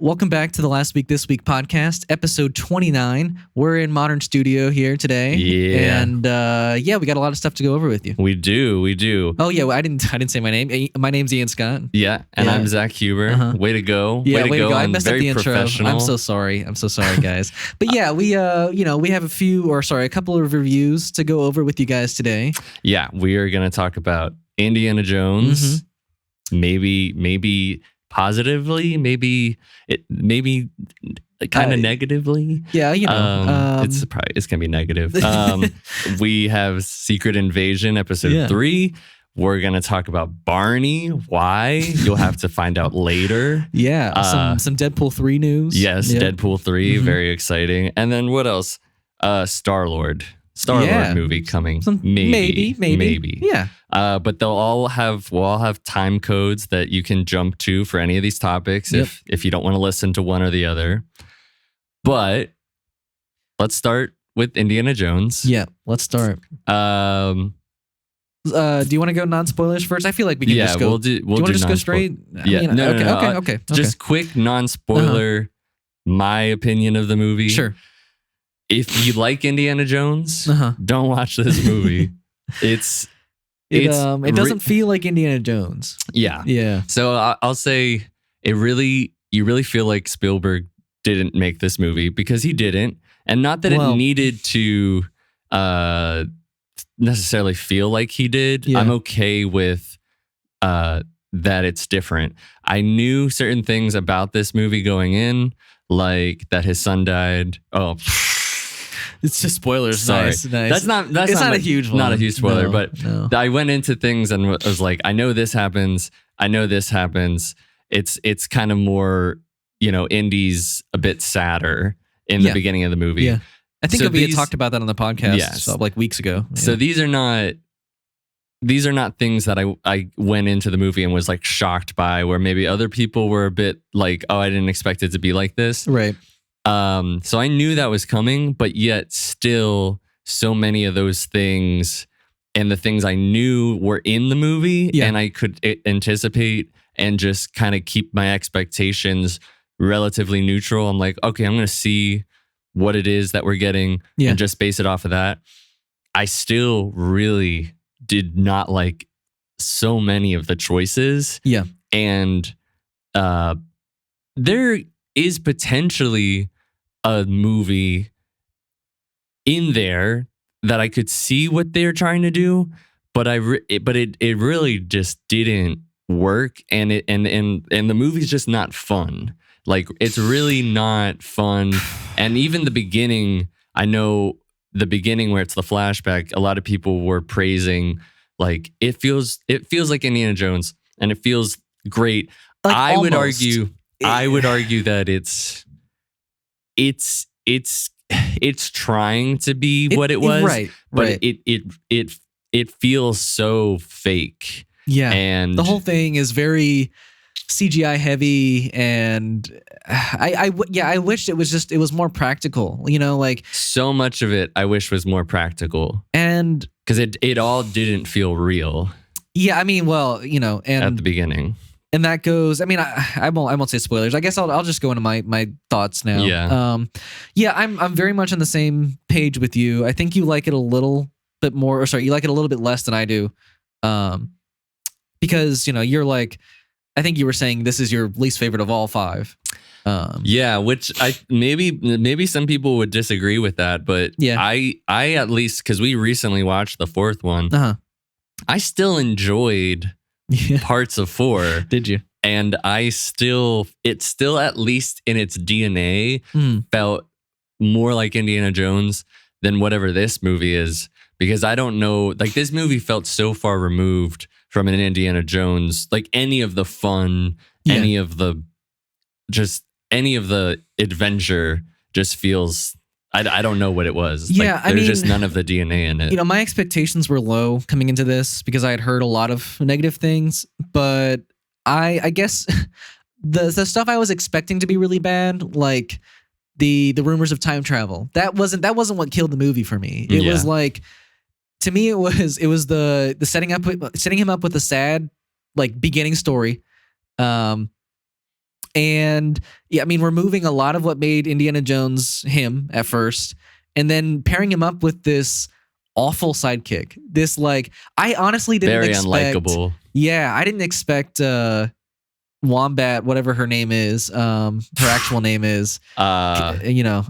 Welcome back to the Last Week This Week podcast, episode 29. We're in Modern Studio here today. Yeah. And we got a lot of stuff to go over with you. We do. Oh yeah, well, I didn't say my name. My name's Ian Scott. Yeah, and I'm Zack Huber. Uh-huh. Way to go. Yeah, way to go. I messed up very the intro. professional. I'm so sorry, guys. But yeah, we have a couple of reviews to go over with you guys today. Yeah, we are going to talk about Indiana Jones. Maybe positively, maybe kind of negatively. Yeah, it's gonna be negative. We have Secret Invasion episode 3. We're gonna talk about Barney. Why? You'll have to find out later. Yeah, some Deadpool 3 news. Yes, yep. Deadpool 3, very exceing. And then what else? Star-Lord movie coming. Maybe. Yeah. But we'll all have time codes that you can jump to for any of these topics if you don't want to listen to one or the other. But let's start with Indiana Jones. Yeah, let's start. Do you want to go non-spoilers first? I feel like we can just go. We'll do you want to just go straight? Okay. Just quick non-spoiler, my opinion of the movie. Sure. If you like Indiana Jones, don't watch this movie. It doesn't feel like Indiana Jones. Yeah. So I'll say you really feel like Spielberg didn't make this movie because he didn't, and not that it needed to necessarily feel like he did. Yeah. I'm okay with that it's different. I knew certain things about this movie going in, like that his son died. Oh. It's just spoilers. Sorry. Nice. That's not a huge one. Not a huge spoiler, no. I went into things and was like, I know this happens. I know this happens. It's kind of more, Indy's a bit sadder in the beginning of the movie. Yeah. I think we had talked about that on the podcast like weeks ago. Yeah. So these are not things that I went into the movie and was like shocked by, where maybe other people were a bit like, oh, I didn't expect it to be like this. Right. So I knew that was coming, but yet still so many of those things and the things I knew were in the movie and I could anticipate and just kind of keep my expectations relatively neutral. I'm like, okay, I'm going to see what it is that we're getting and just base it off of that. I still really did not like so many of the choices. Yeah. And there is potentially a movie in there that I could see what they're trying to do, but it really just didn't work, and the movie's just not fun. Like, it's really not fun. And even the beginning, I know the beginning where it's the flashback, a lot of people were praising, like, it feels like Indiana Jones and it feels great. Like, I would argue that it's trying to be what it was, but it feels so fake. Yeah, and the whole thing is very CGI heavy, and I wished it was more practical. Like, so much of it I wish was more practical, and because it all didn't feel real. Yeah, I mean, and at the beginning. And that goes, I mean, I won't say spoilers. I guess I'll just go into my thoughts now. Yeah. I'm very much on the same page with you. I think you like it a little bit more, you like it a little bit less than I do. Because, you're like, I think you were saying this is your least favorite of all 5. Which maybe some people would disagree with that, but I at least, because we recently watched the 4th one, I still enjoyed parts of 4. Did you? And it's still at least in its DNA felt more like Indiana Jones than whatever this movie is, because I don't know, like, this movie felt so far removed from an Indiana Jones, like any of the fun, any of the adventure just feels, I don't know what it was. Yeah, like, there's just none of the DNA in it. My expectations were low coming into this because I had heard a lot of negative things, but I guess the stuff I was expecting to be really bad, like the rumors of time travel, that wasn't what killed the movie for me. It was like, to me, it was the setting him up with a sad, like, beginning story, And yeah, I mean, removing a lot of what made Indiana Jones him at first, and then pairing him up with this awful sidekick. This like, I honestly didn't Very expect. unlikable. Yeah, I didn't expect Wombat, whatever her name is, her actual name is. You know,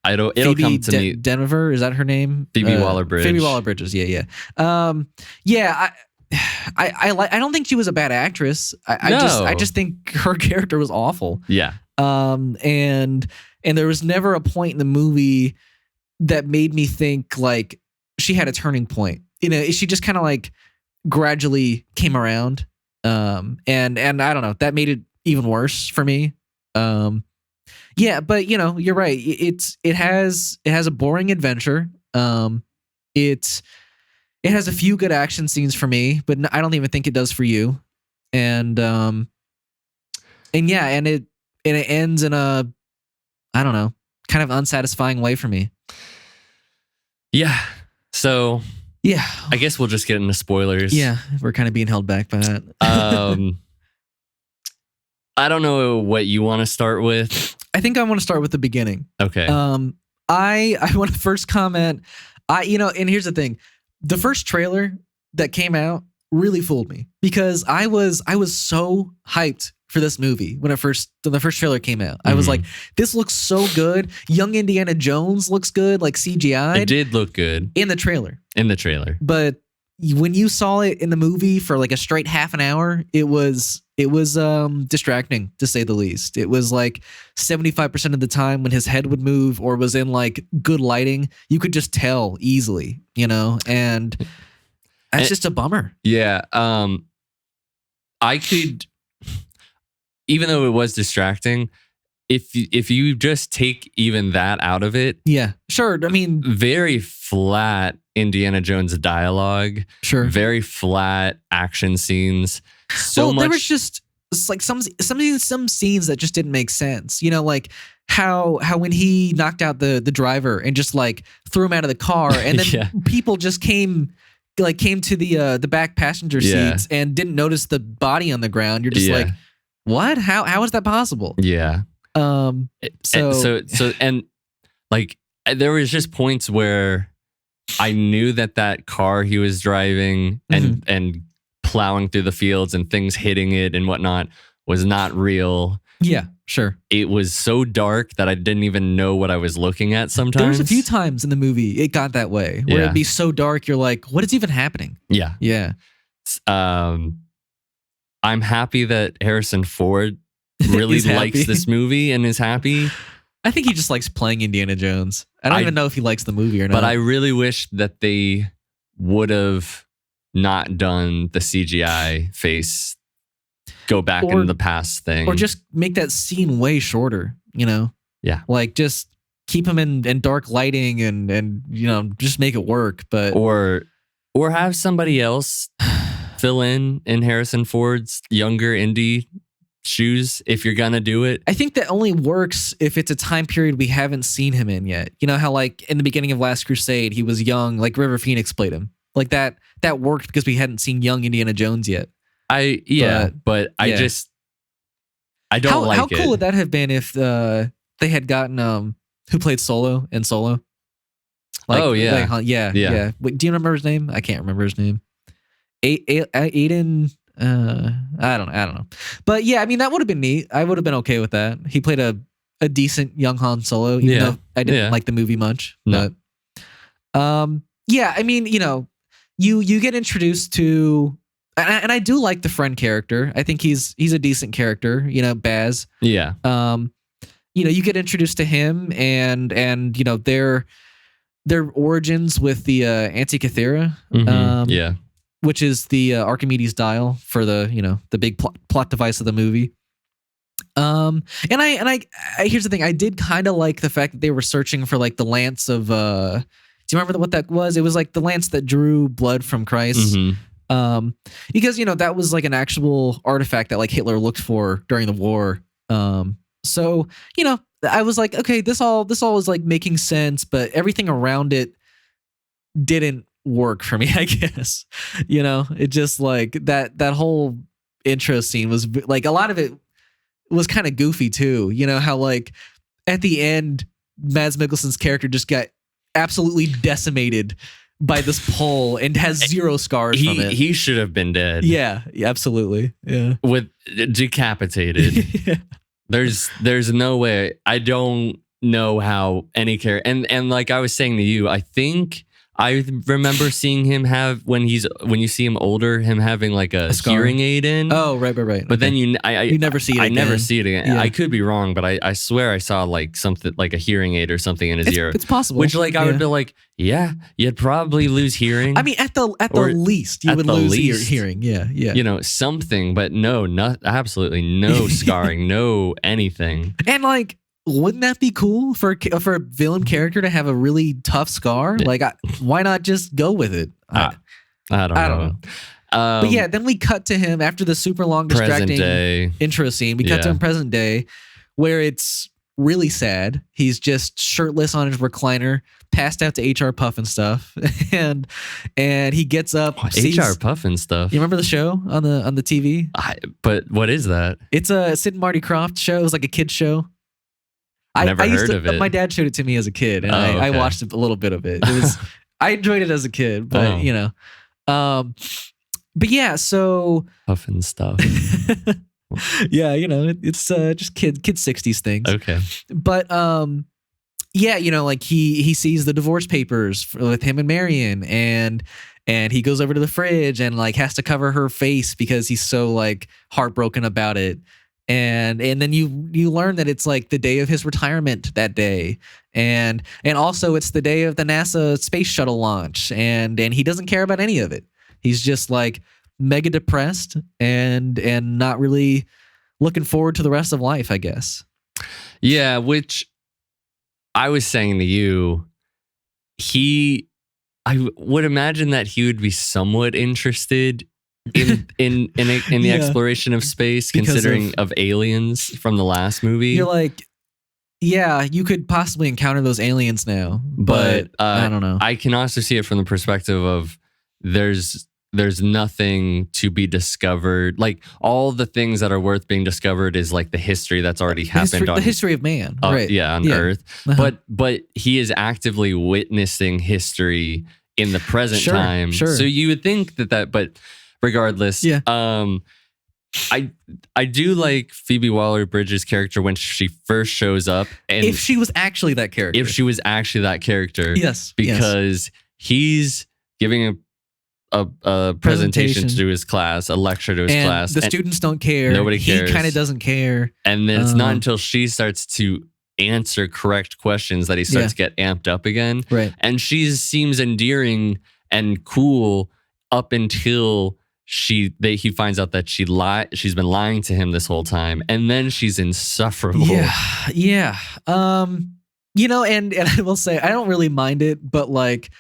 I don't. It'll Phoebe come to me. Denver, is that her name? Phoebe Waller-Bridge. Phoebe Waller-Bridges. Yeah. Yeah. I don't think she was a bad actress. I just think her character was awful. Yeah. And there was never a point in the movie that made me think like she had a turning point. You know, she just kind of like gradually came around. And I don't know, that made it even worse for me. Yeah, but you know, you're right. It has a boring adventure. It has a few good action scenes for me, but I don't even think it does for you. And yeah, and it ends in a, I don't know, kind of unsatisfying way for me. Yeah. So yeah, I guess we'll just get into spoilers. Yeah, we're kind of being held back by that. I don't know what you want to start with. I think I want to start with the beginning. Okay. I want to first comment. And here's the thing. The first trailer that came out really fooled me because I was so hyped for this movie when the first trailer came out. I was like, this looks so good. Young Indiana Jones looks good, like CGI. It did look good in the trailer. But when you saw it in the movie for like a straight half an hour, it was distracting to say the least. It was like 75% of the time when his head would move or was in like good lighting, you could just tell easily, you know, and that's just a bummer. Yeah. I could, even though it was distracting, if you just take even that out of it. Yeah, sure. I mean, very flat Indiana Jones dialogue. Sure. Very flat action scenes. There was just like some scenes that just didn't make sense. You know, like how when he knocked out the driver and just like threw him out of the car, and then people just came to the back passenger seats and didn't notice the body on the ground. You're just like, what? How is that possible? Yeah. So like there was just points where I knew that car he was driving and plowing through the fields and things hitting it and whatnot was not real. Yeah, sure. It was so dark that I didn't even know what I was looking at sometimes. There was a few times in the movie it got that way where it'd be so dark you're like, what is even happening? Yeah. Yeah. I'm happy that Harrison Ford really likes this movie and is happy. I think he just likes playing Indiana Jones. I don't even know if he likes the movie or not. But I really wish that they would have not done the CGI face go back in the past thing. Or just make that scene way shorter, you know? Yeah. Like just keep him in dark lighting and you know, just make it work. But or have somebody else fill in Harrison Ford's younger Indy shoes if you're gonna do it. I think that only works if it's a time period we haven't seen him in yet. You know how like in the beginning of Last Crusade he was young, like River Phoenix played him. Like that worked because we hadn't seen young Indiana Jones yet. I don't like it. How cool would that have been if they had gotten who played Solo in Solo? Like, yeah. Wait, do you remember his name? I can't remember his name. Aiden. I don't know. But yeah, I mean that would have been neat. I would have been okay with that. He played a decent young Han Solo, even though I didn't like the movie much. No. But yeah, I mean, you know, you get introduced to, and I do like the friend character. I think he's a decent character, you know, Baz. Yeah. You know, you get introduced to him and you know their origins with the Antikythera. Yeah. Which is the Archimedes dial for the big plot device of the movie. And I here's the thing. I did kind of like the fact that they were searching for like the lance of. Do you remember what that was? It was like the lance that drew blood from Christ. Because you know that was like an actual artifact that like Hitler looked for during the war. So you know I was like, okay, this all is like making sense, but everything around it didn't work for me, I guess. You know, it just like that whole intro scene was like a lot of it was kind of goofy too. You know how like at the end, Mads Mikkelsen's character just got absolutely decimated by this pole and has 0 scars from it. He should have been dead. Yeah, absolutely. Yeah. With decapitated. Yeah. There's no way. I don't know how any character, and like I was saying to you, I think I remember seeing him have when you see him older, him having like a hearing aid in. Oh, right. But then you never see it. I again. never see it again. Yeah. I could be wrong, but I swear I saw like something like a hearing aid or something in his ear. It's possible. Which like I would be like, yeah, you'd probably lose hearing. I mean, at the least, you would lose hearing. Yeah. You know, something, but no, absolutely no scarring, no anything. And like, wouldn't that be cool for a villain character to have a really tough scar? Like, why not just go with it? I don't know. But yeah, then we cut to him after the super long distracting intro scene. We cut to him present day, where it's really sad. He's just shirtless on his recliner, passed out to HR Puff and stuff, and he gets up. HR Puff and stuff. You remember the show on the TV? But what is that? It's a Sid and Marty Krofft show. It was like a kid's show. I never heard of it. My dad showed it to me as a kid, and I watched a little bit of it. It was I enjoyed it as a kid, but you know, but yeah. So Puff and stuff. Yeah, you know, it's just kid 60s things. Okay, but yeah, you know, like he sees the divorce papers with him and Marion, and he goes over to the fridge and like has to cover her face because he's so like heartbroken about it. And then you learn that it's like the day of his retirement that day, and also it's the day of the NASA space shuttle launch, and he doesn't care about any of it. He's just like mega depressed and not really looking forward to the rest of life, I guess. Yeah, which I was saying to you, I would imagine that he would be somewhat interested in the exploration of space, considering of aliens from the last movie. You're like, yeah, you could possibly encounter those aliens now, but I don't know. I can also see it from the perspective of there's nothing to be discovered. Like all the things that are worth being discovered is like the history that's already happened the history of man, right? Yeah, on Earth. Uh-huh. But he is actively witnessing history in the present time. Sure. So you would think that, but regardless, I do like Phoebe Waller-Bridge's character when she first shows up, and if she was actually that character, yes, because he's giving a presentation to his class, a lecture to his class. The students don't care. Nobody cares. He kind of doesn't care. And then it's not until she starts to answer correct questions that he starts to get amped up again. Right. And she seems endearing and cool up until he finds out that she's been lying to him this whole time, and then she's insufferable. Yeah. You know, and I will say I don't really mind it, but like,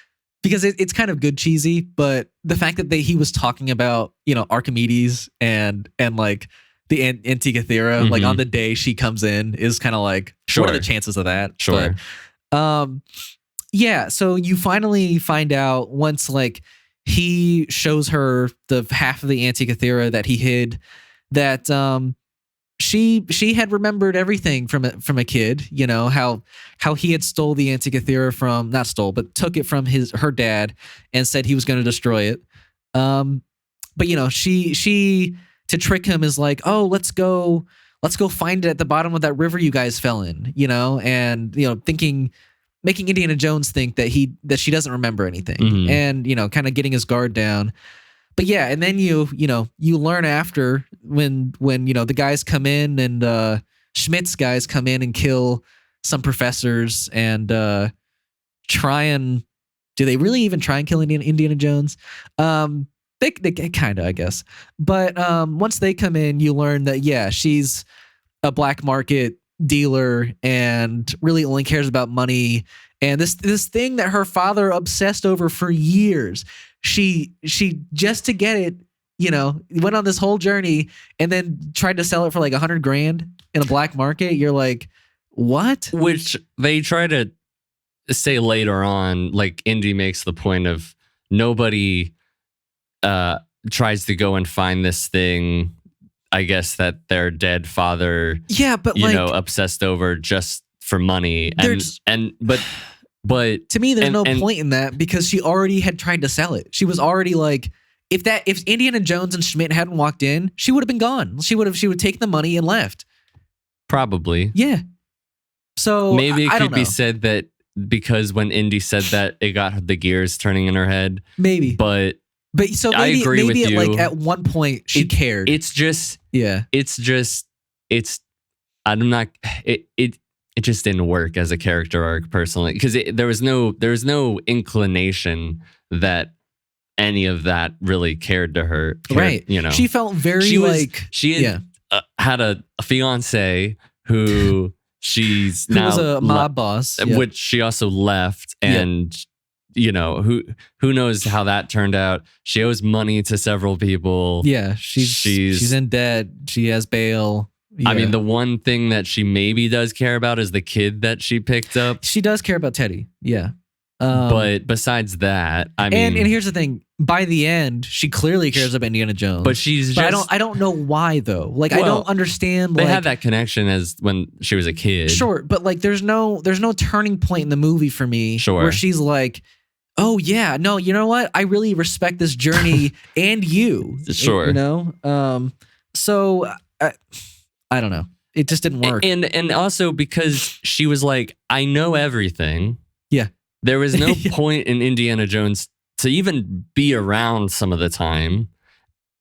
because it's kind of good cheesy, but the fact that he was talking about, you know, Archimedes and like the Antigua Theora, like on the day she comes in, is kind of like, what are the chances of that? Sure. But, yeah. So you finally find out once like he shows her the half of the Antigua Theora that he hid, that she had remembered everything from a kid. You know how he had stole the Antigua Theora but took it from her dad and said he was going to destroy it. But you know, she to trick him is like, oh, let's go find it at the bottom of that river you guys fell in. You know, and you know, making Indiana Jones think that she doesn't remember anything, and you know, kind of getting his guard down. But yeah, and then you learn after when you know the guys come in and Schmidt's guys come in and kill some professors and do they really even try and kill Indiana Jones? They kind of, I guess. But once they come in, you learn that she's a black market dealer and really only cares about money. And this thing that her father obsessed over for years, she just to get it, you know, went on this whole journey and then tried to sell it for like $100,000 in a black market. You're like, what? Which they try to say later on, like Indy makes the point of nobody tries to go and find this thing I guess that their dead father, Yeah, but you like, know, obsessed over just for money. There's- But to me, there's and- no and- point in that because she already had tried to sell it. She was already like, if Indiana Jones and Schmidt hadn't walked in, she would have been gone. She would take the money and left. probably. Yeah. So Maybe it I could don't be know. said that because when Indy said that, it got the gears turning in her head. Maybe. But So I maybe agree with maybe you. like at one point she cared. it's just Yeah. I'm not it just didn't work as a character arc personally because there was no inclination that any of that really cared to her. Right. You know, She felt very she had a fiance who she's who now was a mob boss. Yeah. which she also left, and you know who knows how that turned out. She owes money to several people. Yeah, she's in debt. She has bail. I mean, Yeah. the one thing that she maybe does care about is the kid that she picked up. She does care about Teddy. Yeah. But besides that, I mean, and here's the thing: by the end, she clearly cares about Indiana Jones. but she's But just. I don't know why though. Like, I Well, don't understand. They like, had that connection as when she was a kid. Sure, but like, there's no turning point in the movie for me. Sure. Where she's like, oh yeah, no, you know what? I really respect this journey and you. Sure. You know. So I don't know. It just didn't work. And also because she was like, I know everything. Yeah. There was no Yeah. point in Indiana Jones to even be around some of the time.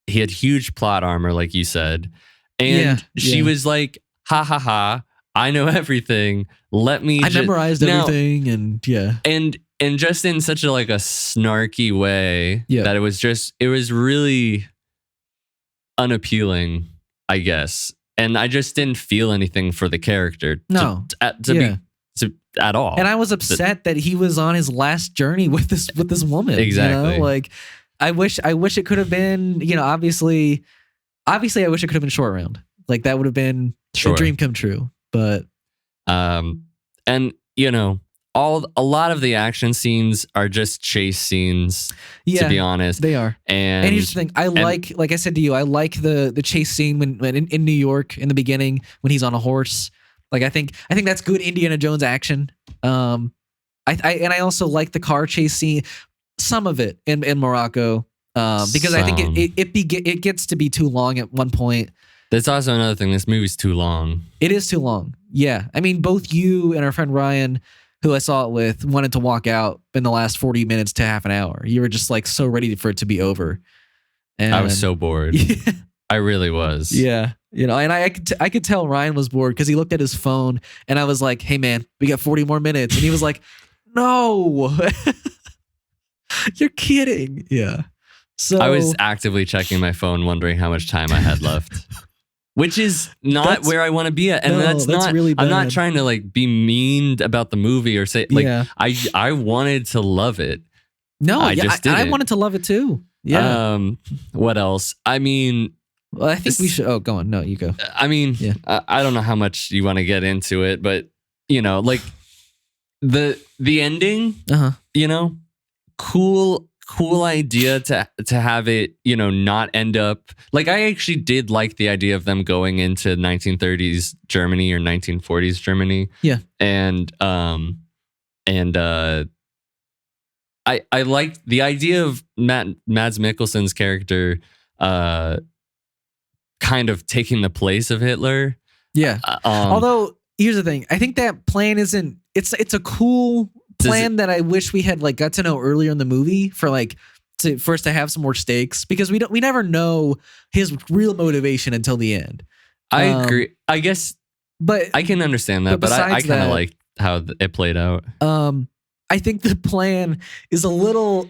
He had huge plot armor, like you said. And she was like, ha ha ha, I know everything. Let me I memorized Now- everything, and yeah. And just in such a like a snarky way Yeah. that it was really unappealing, I guess. And I just didn't feel anything for the character No. at all. And I was upset that he was on his last journey with this woman. Exactly. You know? Like, I wish it could have been, you know, obviously I wish it could have been Short Round. Like, that would have been Sure. a dream come true. But And you know, a lot of the action scenes are just chase scenes, yeah, to be honest. they are. And And here's the thing: like I said to you, I like the chase scene when in New York in the beginning when he's on a horse. Like, I think that's good Indiana Jones action. I also like the car chase scene, some of it in Morocco, because I think it gets to be too long at one point. That's also another thing. This movie's too long. It is too long. Yeah, I mean, both you and our friend Ryan, who I saw it with, wanted to walk out in the last 40 minutes to half an hour. You were just like so ready for it to be over. And I was so bored. Yeah. I really was. Yeah, you know, and I could tell Ryan was bored because he looked at his phone, and I was like, "Hey, man, we got 40 more minutes," and he was like, "No, you're kidding." Yeah. So I was actively checking my phone, wondering how much time I had left, which is not That's- where I want to be at. And No, that's not. really I'm not bad. trying to like be mean about the movie or say like Yeah. I wanted to love it. No, I yeah, just I didn't. wanted to love it too. Yeah. What else? I mean, Well, I think we should. Oh, go on. No, you go. I mean, Yeah. I don't know how much you want to get into it, but you know, like the ending, you know, cool idea to have it, you know, not end up like I actually did like the idea of them going into 1930s Germany or 1940s Germany. Yeah. And I liked the idea of Mads Mikkelsen's character kind of taking the place of Hitler. Yeah. Although here's the thing, I think that plan isn't. It's a cool plan that I wish we had like got to know earlier in the movie for us to have some more stakes, because we never know his real motivation until the end. I agree. I guess, but I can understand that, but I kind of like how it played out. I think the plan is a little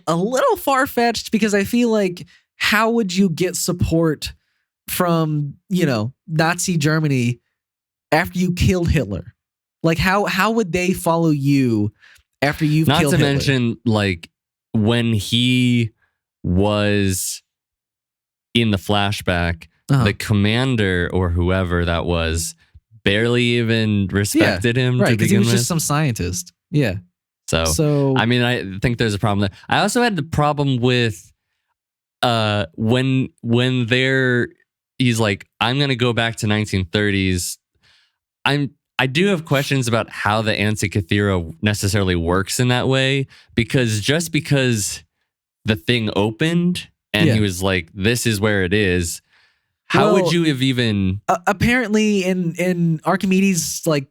far fetched, because I feel like, how would you get support from, you know, Nazi Germany after you killed Hitler? Like, how would they follow you after you've Not killed to Hitler? mention, like, when he was in the flashback, the commander or whoever that was barely even respected him right? to Because he begin was with. just some scientist. Yeah. So I mean, I think there's a problem there. I also had the problem with when they're he's like, I'm gonna go back to 1930s. I do have questions about how the Antikythera necessarily works in that way, because just because the thing opened and he was like, this is where it is, how would you have even apparently in Archimedes, like,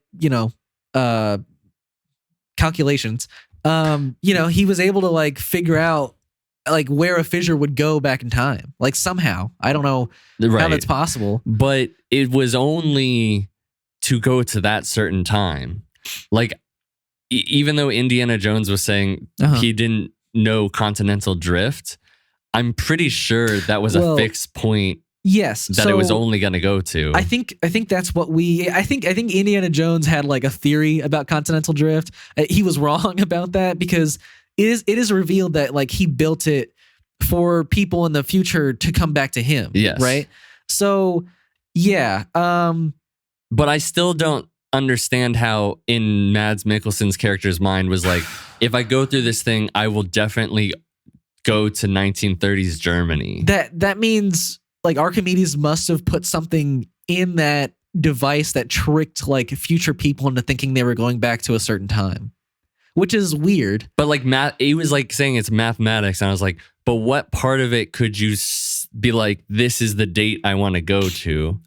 calculations, he was able to like figure out like where a fissure would go back in time, like somehow. I don't know how that's possible, but it was only to go to that certain time. Like, even though Indiana Jones was saying he didn't know continental drift, I'm pretty sure that was a fixed point. Yes, that it was only going to go to. I think that's what I think Indiana Jones had like a theory about continental drift. He was wrong about that, because it is revealed that like he built it for people in the future to come back to him. Yes. Right. So yeah. But I still don't understand how in Mads Mikkelsen's character's mind was like, if I go through this thing, I will definitely go to 1930s Germany. That means like Archimedes must have put something in that device that tricked like future people into thinking they were going back to a certain time, which is weird. But like he was like saying it's mathematics, and I was like, but what part of it could you be like, this is the date I want to go to?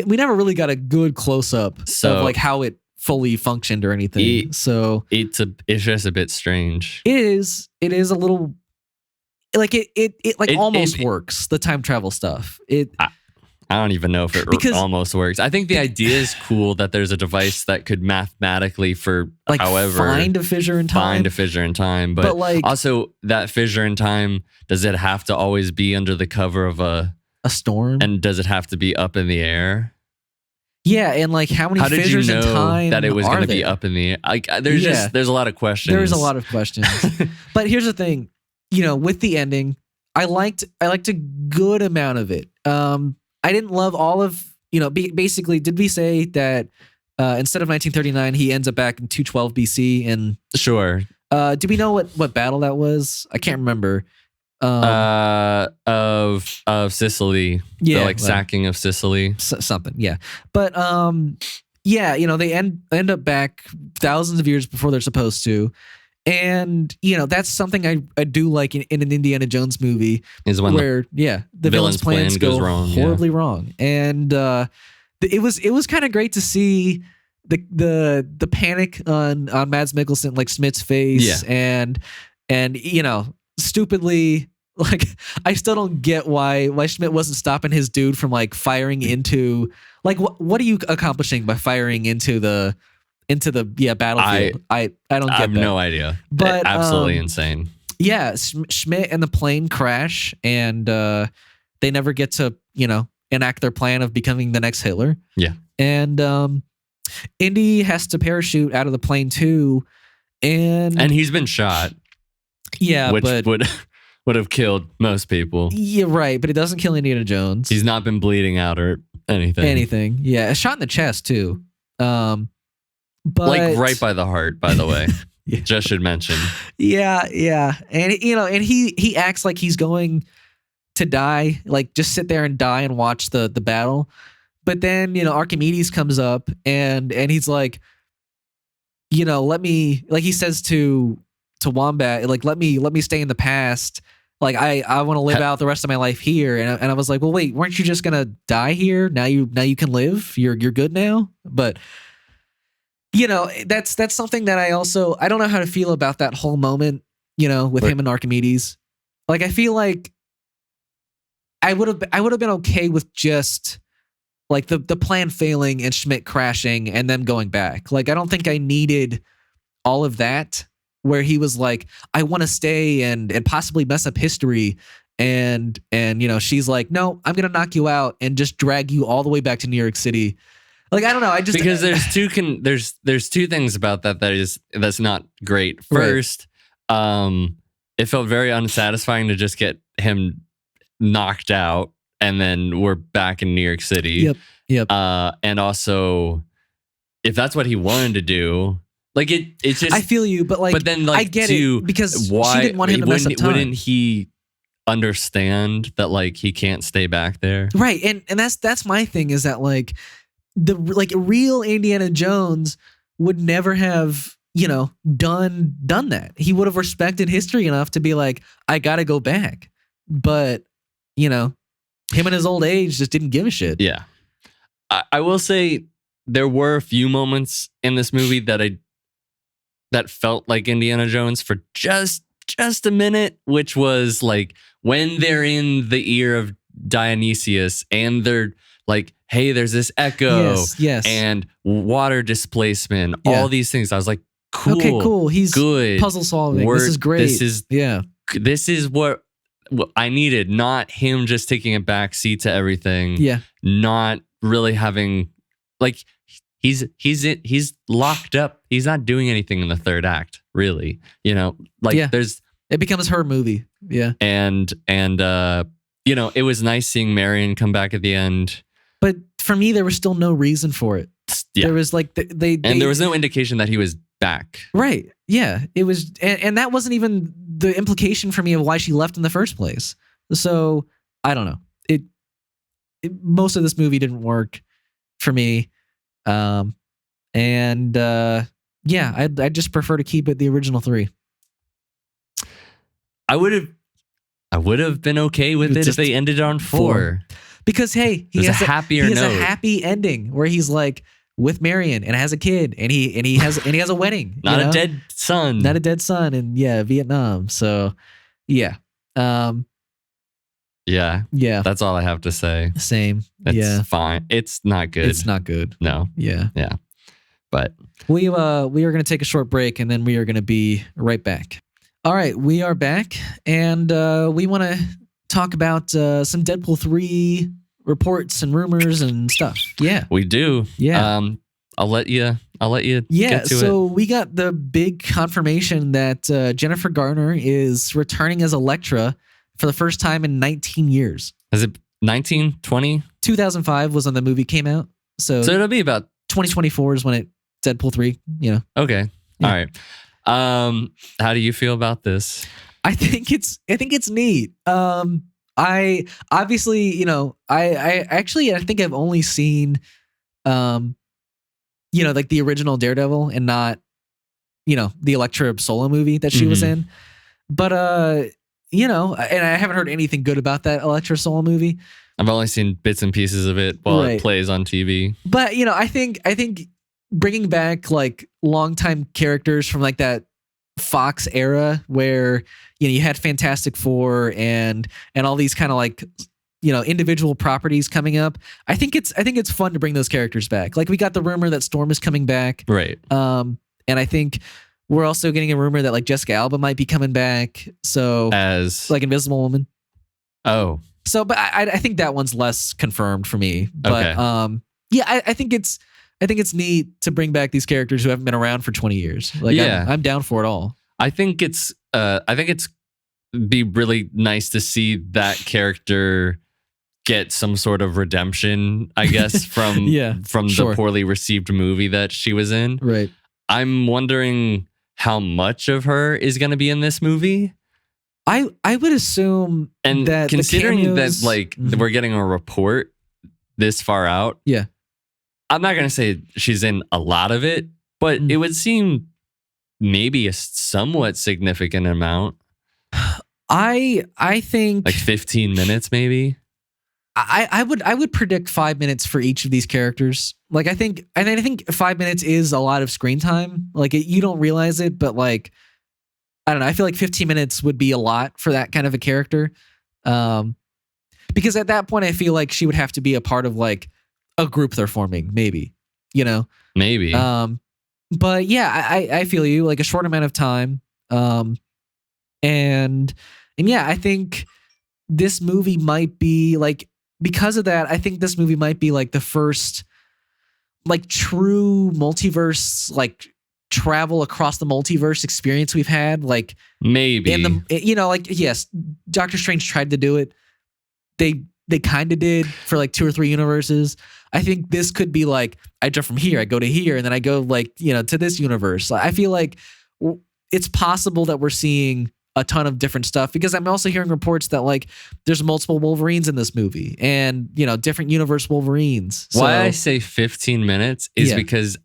We never really got a good close up of like how it fully functioned or anything. So it's just a bit strange. It is a little like it almost works, the time travel stuff. I don't even know if it almost works. I think the idea is cool that there's a device that could mathematically like find a fissure in time. But like, also that fissure in time, does it have to always be under the cover of a storm? And does it have to be up in the air? Yeah, and like how many fissures in time that it was going to be up in the air? Like there's a lot of questions. There's a lot of questions. But here's the thing, with the ending, I liked a good amount of it. I didn't love all of, basically, did we say that instead of 1939, he ends up back in 212 BC? And sure. Do we know what battle that was? I can't remember. Of Sicily. Yeah. The sacking of Sicily. Something. Yeah. But they end up back thousands of years before they're supposed to. And, that's something I do like in an Indiana Jones movie, is when the villain's plans go horribly wrong. And it was kind of great to see the panic on Mads Mikkelsen, like Schmidt's face, and stupidly, like, I still don't get why Schmidt wasn't stopping his dude from like firing into, like, what are you accomplishing by firing into the battlefield? I don't get that. I have no idea. But absolutely insane. Yeah, Schmidt and the plane crash, and they never get to enact their plan of becoming the next Hitler. Yeah, and Indy has to parachute out of the plane too, and he's been shot. Yeah, which but would have killed most people. Yeah, right. But it doesn't kill Indiana Jones. He's not been bleeding out or anything. Yeah, a shot in the chest too. But like right by the heart, by the way. Yeah. Just should mention. Yeah. And and he acts like he's going to die, like just sit there and die and watch the battle. But then, Archimedes comes up and he's like, let me, like, he says to Wombat, like, let me stay in the past. Like, I want to live out the rest of my life here. And I was like, well, wait, weren't you just gonna die here? Now you can live. You're good now. But that's something that I don't know how to feel about that whole moment, with him and Archimedes. Like, I feel like I would have been okay with just like the plan failing and Schmidt crashing and them going back. Like, I don't think I needed all of that, where he was like, I want to stay and possibly mess up history. And she's like, no, I'm going to knock you out and just drag you all the way back to New York City. Like, I don't know. Because there's two things about that's not great. First, it felt very unsatisfying to just get him knocked out and then we're back in New York City. Yep. And also, if that's what he wanted to do, like it's just, I feel you, but then like, I get it, because she didn't want him to mess up time. Wouldn't he understand that like he can't stay back there. Right. And that's my thing, is that like the like real Indiana Jones would never have, done that. He would have respected history enough to be like, I gotta go back. But, him in his old age just didn't give a shit. Yeah. I will say there were a few moments in this movie that felt like Indiana Jones for just a minute, which was like when they're in the ear of Dionysius and they're like, hey, there's this echo yes. and water displacement, all these things. I was like, cool. Okay, cool. He's good. Puzzle solving. This is great. This is what I needed, not him just taking a back seat to everything. Yeah. Not really having like he's locked up. He's not doing anything in the third act, really. There's it becomes her movie. Yeah. And it was nice seeing Marion come back at the end. But for me, there was still no reason for it. Yeah. There was like there was no indication that he was back. Right. Yeah. It was, and that wasn't even the implication for me of why she left in the first place. So I don't know. Most of this movie didn't work for me. I'd just prefer to keep it the original 3. I would have been okay with it if they ended on 4. Because hey, he has a happy ending where he's like with Marion and has a kid and he has a wedding. Not a dead son. Not a dead son in Vietnam. So yeah. Yeah. That's all I have to say. Same. It's fine. It's not good. It's not good. No. Yeah. Yeah. But we are going to take a short break and then we are going to be right back. All right, we are back and we want to talk about some Deadpool 3 reports and rumors and stuff. Yeah. We do. Yeah. I'll let you get to it. So we got the big confirmation that Jennifer Garner is returning as Elektra for the first time in 19 years. Is it 19, 20? 2005 was when the movie came out. So it'll be about 2024 is when Deadpool 3, Okay. Yeah. All right. How do you feel about this? I think it's neat. I obviously, I think I've only seen, like the original Daredevil and not, the Elektra solo movie that she was in. But, and I haven't heard anything good about that Elektra solo movie. I've only seen bits and pieces of it while it plays on TV. But, I think bringing back like longtime characters from like that Fox era where you had Fantastic Four and all these kind of like individual properties coming up. I think it's fun to bring those characters back. Like we got the rumor that Storm is coming back, right? And I think we're also getting a rumor that like Jessica Alba might be coming back. So as like Invisible Woman. Oh, so but I think that one's less confirmed for me. But okay. I think it's neat to bring back these characters who haven't been around for 20 years. Like I'm down for it all. I think it's be really nice to see that character get some sort of redemption, I guess, from the poorly received movie that she was in. Right. I'm wondering how much of her is going to be in this movie. I would assume that considering that like we're getting a report this far out. Yeah. I'm not going to say she's in a lot of it, but it would seem maybe a somewhat significant amount. I think like 15 minutes, maybe. I would predict 5 minutes for each of these characters. Like I think 5 minutes is a lot of screen time. Like you don't realize it, but like I don't know. I feel like 15 minutes would be a lot for that kind of a character. Because at that point, I feel like she would have to be a part of like a group they're forming, maybe. Maybe. But yeah, I feel you. Like a short amount of time. And yeah, I think this movie might be like, because of that, I think this movie might be like the first like true multiverse, like travel across the multiverse experience we've had. Like maybe yes, Doctor Strange tried to do it. They kind of did for like 2 or 3 universes. I think this could be like, I jump from here, I go to here, and then I go like, to this universe. I feel like it's possible that we're seeing a ton of different stuff, because I'm also hearing reports that like there's multiple Wolverines in this movie, and different universe Wolverines. So, Why I say 15 minutes is Yeah. because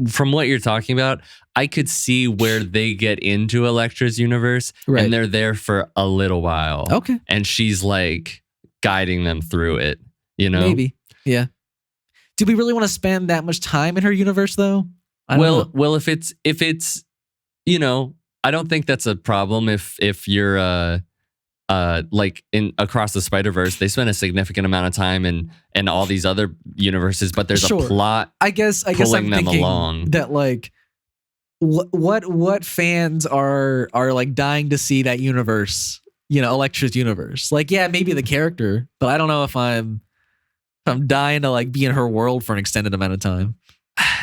from what you're talking about, I could see where they get into Elektra's universe Right. and they're there for a little while. Okay. And she's like guiding them through it, you know? Maybe. Yeah. Do we really want to spend that much time in her universe though? I don't know. Well, if it's I don't think that's a problem if you're like in Across the Spider-Verse, they spend a significant amount of time in all these other universes, but there's Sure. a plot. I guess pulling I'm them thinking along. that like what fans are like dying to see that universe, Elektra's universe. Like, yeah, maybe the character, but I don't know if I'm dying to like be in her world for an extended amount of time.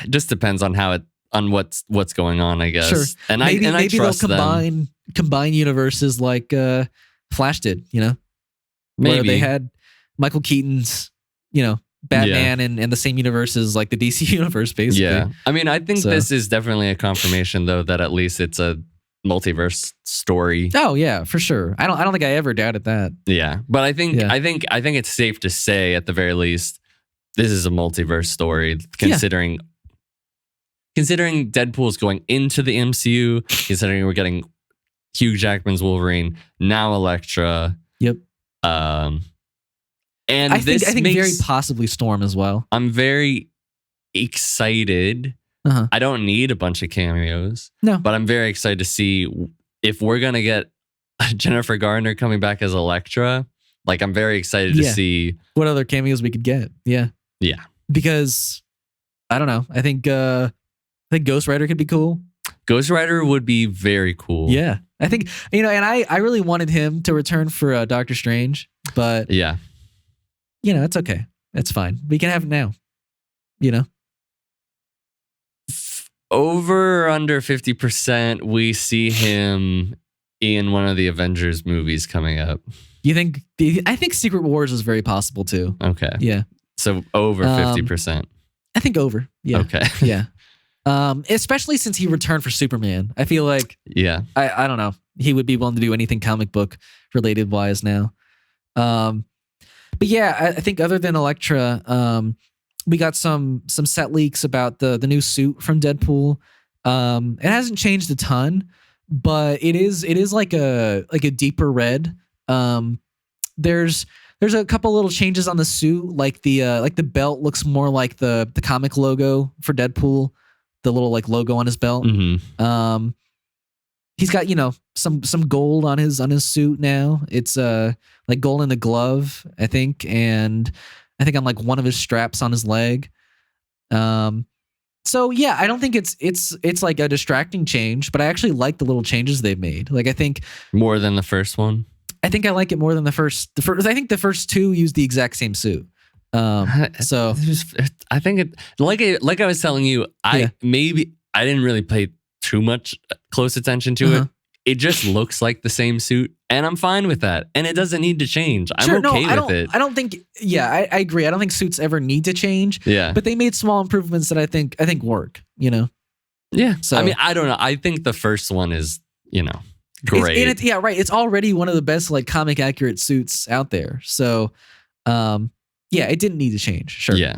It just depends on what's going on, I guess. Sure. And maybe I trust they'll combine universes like Flash did, where Maybe they had Michael Keaton's, Batman and the same universe as like the DC universe, basically. Yeah. I mean, I think So- this is definitely a confirmation though that at least it's a multiverse story. Oh yeah, for sure. I don't think I ever doubted that. Yeah. But I think Yeah. I think it's safe to say at the very least this is a multiverse story considering Deadpool's going into the MCU, considering we're getting Hugh Jackman's Wolverine, now Elektra. Yep. And I think very possibly Storm as well. I'm very excited. Uh-huh. I don't need a bunch of cameos. No. But I'm very excited to see if we're going to get Jennifer Garner coming back as Elektra. Like, I'm very excited to see what other cameos we could get. Yeah. Yeah. Because I don't know. I think Ghost Rider could be cool. Ghost Rider would be very cool. Yeah. I think, and I really wanted him to return for Doctor Strange, but Yeah. it's okay. It's fine. We can have it now. Over or under 50%, we see him in one of the Avengers movies coming up. You think? I think Secret Wars is very possible too. Okay. Yeah. So over 50%. I think over. Yeah. Okay. Yeah. Especially since he returned for Superman. I feel like Yeah. I don't know. He would be willing to do anything comic book related wise now. But yeah, I think other than Elektra, we got some set leaks about the new suit from Deadpool. It hasn't changed a ton, but it is like a deeper red. There's a couple little changes on the suit, like the belt looks more like the comic logo for Deadpool, the little like logo on his belt. Mm-hmm. He's got some gold on his suit now. It's like gold in the glove, I think, and I think on like one of his straps on his leg. So yeah, I don't think it's like a distracting change, but I actually like the little changes they've made. Like I think More than the first one. I think I like it more than the first. I think the first two used the exact same suit. So I think it like I was telling you, I didn't really pay too much close attention to it. It just looks like the same suit, and I'm fine with that. And it doesn't need to change. I'm okay with it. I don't think. Yeah, I agree. I don't think suits ever need to change. Yeah, but they made small improvements that I think work. Yeah. So I mean, I don't know. I think the first one is great. Yeah, right. It's already one of the best like comic accurate suits out there. So, yeah, it didn't need to change. Sure. Yeah.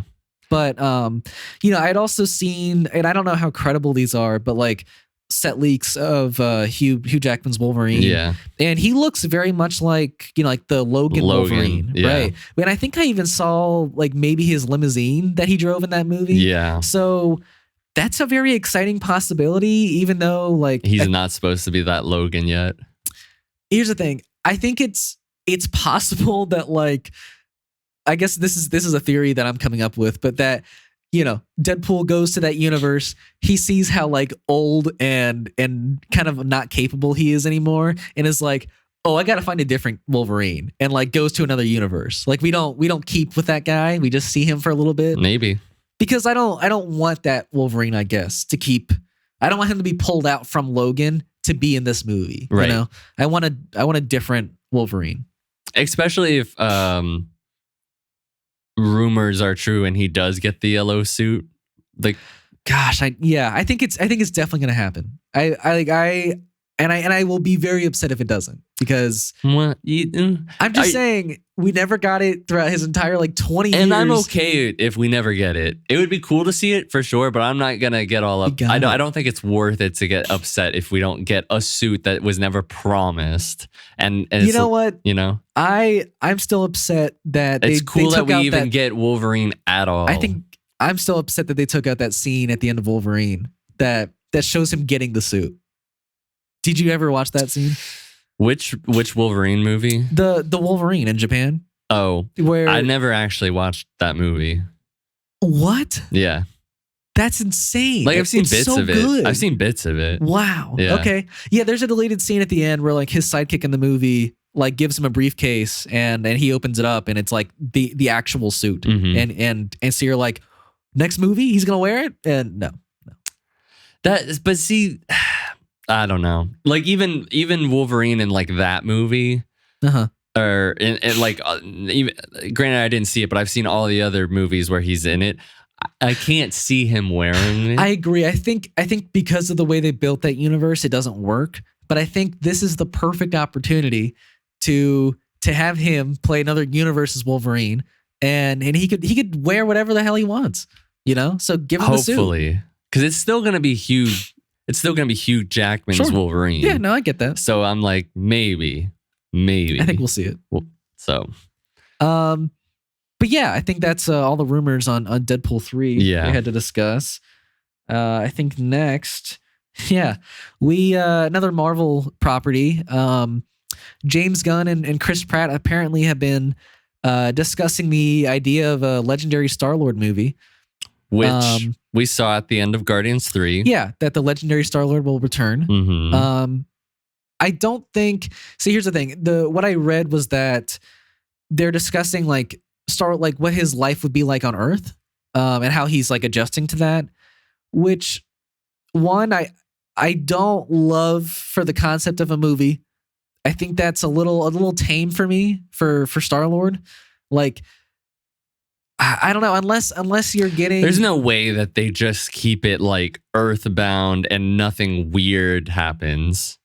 But I'd also seen, and I don't know how credible these are, but like set leaks of Hugh Jackman's Wolverine. Yeah. And he looks very much like like the Logan Wolverine, yeah. right? And I think I even saw like maybe his limousine that he drove in that movie. Yeah. So that's a very exciting possibility, even though like he's not supposed to be that Logan yet. Here's the thing. I think it's possible that like, I guess this is a theory that I'm coming up with, but that Deadpool goes to that universe, he sees how like old and kind of not capable he is anymore, and is like, oh, I gotta find a different Wolverine, and like goes to another universe. Like we don't keep with that guy. We just see him for a little bit. Maybe. Because I don't want that Wolverine, I guess, to keep. I don't want him to be pulled out from Logan to be in this movie. Right. I want a different Wolverine. Especially if rumors are true and he does get the yellow suit. Like, gosh, I think it's definitely gonna happen. I And I will be very upset if it doesn't, because I'm just saying we never got it throughout his entire 20 years. And I'm okay if we never get it. It would be cool to see it for sure, but I'm not gonna get all up. I don't think it's worth it to get upset if we don't get a suit that was never promised. And you know what? I'm still upset that it's cool that we even get Wolverine at all. I think I'm still upset that they took out that scene at the end of Wolverine that shows him getting the suit. Did you ever watch that scene? Which Wolverine movie? The Wolverine in Japan. Oh, where I never actually watched that movie. What? Yeah, that's insane. I've seen bits of it. Good. I've seen bits of it. Wow. Yeah. Okay. Yeah, there's a deleted scene at the end where his sidekick in the movie gives him a briefcase and he opens it up and it's the actual suit. And so you're like, next movie he's gonna wear it? And no. But see, I don't know. Even Wolverine in that movie, or in even granted I didn't see it, but I've seen all the other movies where he's in it. I can't see him wearing it. I agree. I think because of the way they built that universe, it doesn't work. But I think this is the perfect opportunity to have him play another universe's Wolverine, and he could wear whatever the hell he wants. So give him the suit. Hopefully, because it's still gonna be huge. It's still going to be Hugh Jackman's Wolverine. Yeah, no, I get that. So I'm like, maybe. I think we'll see it. But yeah, I think that's all the rumors on Deadpool 3 we had to discuss. I think next, we another Marvel property. James Gunn and Chris Pratt apparently have been discussing the idea of a legendary Star-Lord movie. Which we saw at the end of Guardians 3. Yeah, that the legendary Star-Lord will return. Mm-hmm. I don't think... See, here's the thing. What I read was that they're discussing what his life would be like on Earth, and how he's adjusting to that. Which, one, I don't love for the concept of a movie. I think that's a little tame for me for Star-Lord. I don't know, unless you're getting... There's no way that they just keep it earthbound and nothing weird happens.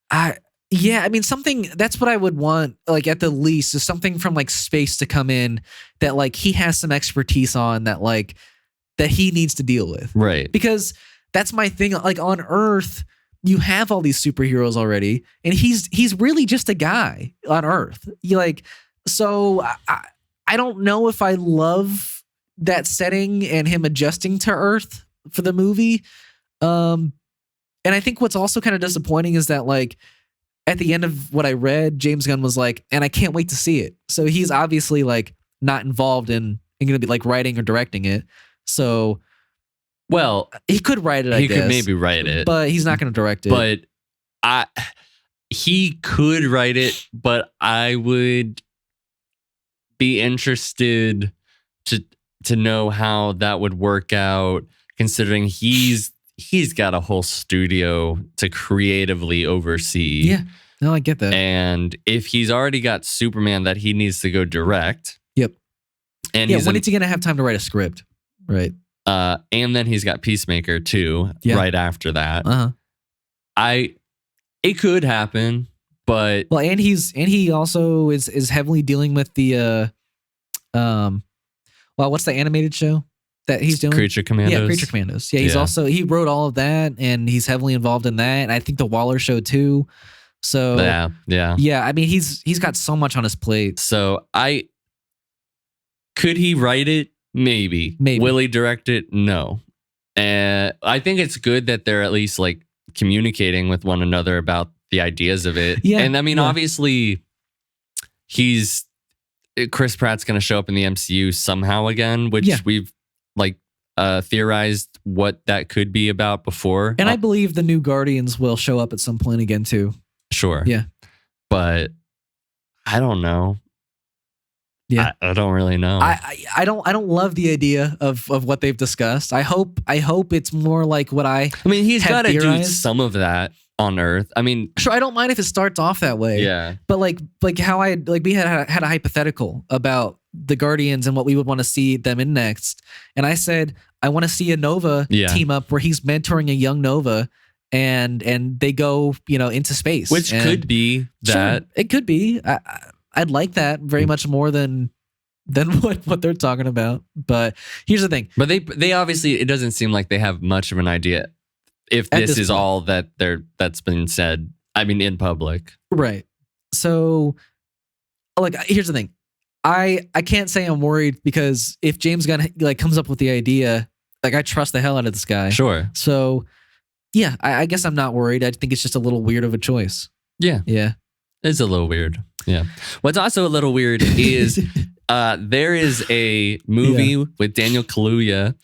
Something, that's what I would want, at the least, is something from space to come in that he has some expertise on that he needs to deal with. Right. Because that's my thing. On Earth, you have all these superheroes already, and he's really just a guy on Earth. So I don't know if I love that setting and him adjusting to Earth for the movie. And I think what's also kind of disappointing is that at the end of what I read, James Gunn was and I can't wait to see it. So he's obviously not involved in going to be writing or directing it. So, well, he could write it. He could maybe write it, but he's not going to direct it. But he could write it, but I would be interested to know how that would work out, considering he's got a whole studio to creatively oversee. Yeah, no, I get that. And if he's already got Superman that he needs to go direct. Yep. And when is he gonna have time to write a script? Right. And then he's got Peacemaker too, right after that. It could happen. But and he also is heavily dealing with the what's the animated show that he's doing? Creature Commandos. Yeah, Creature Commandos. Yeah, he's also he wrote all of that and he's heavily involved in that. And I think the Waller show too. So yeah. I mean, he's got so much on his plate. So could he write it? Maybe. Will he direct it? No. And I think it's good that they're at least communicating with one another about the ideas of it. Yeah. And I mean, obviously Chris Pratt's going to show up in the MCU somehow again, which we've theorized what that could be about before. And I believe the new Guardians will show up at some point again too. Sure. Yeah. But I don't know. Yeah. I don't really know. I don't love the idea of what they've discussed. I hope it's more like what I mean, he's got to do some of that on Earth. I mean, sure, I don't mind if it starts off that way. Yeah. But how we had a hypothetical about the Guardians and what we would want to see them in next. And I said, I want to see a Nova team up where he's mentoring a young Nova and they go, into space, which could be that. Sure, it could be. I'd like that very much more than what they're talking about. But here's the thing. But they obviously, it doesn't seem like they have much of an idea if this is point. All that's been said. I mean, in public, right? So, like, here's the thing. I can't say I'm worried, because if James Gunn comes up with the idea, I trust the hell out of this guy. Sure. So, yeah, I guess I'm not worried. I think it's just a little weird of a choice. Yeah. Yeah. It's a little weird. Yeah. What's also a little weird is there is a movie with Daniel Kaluuya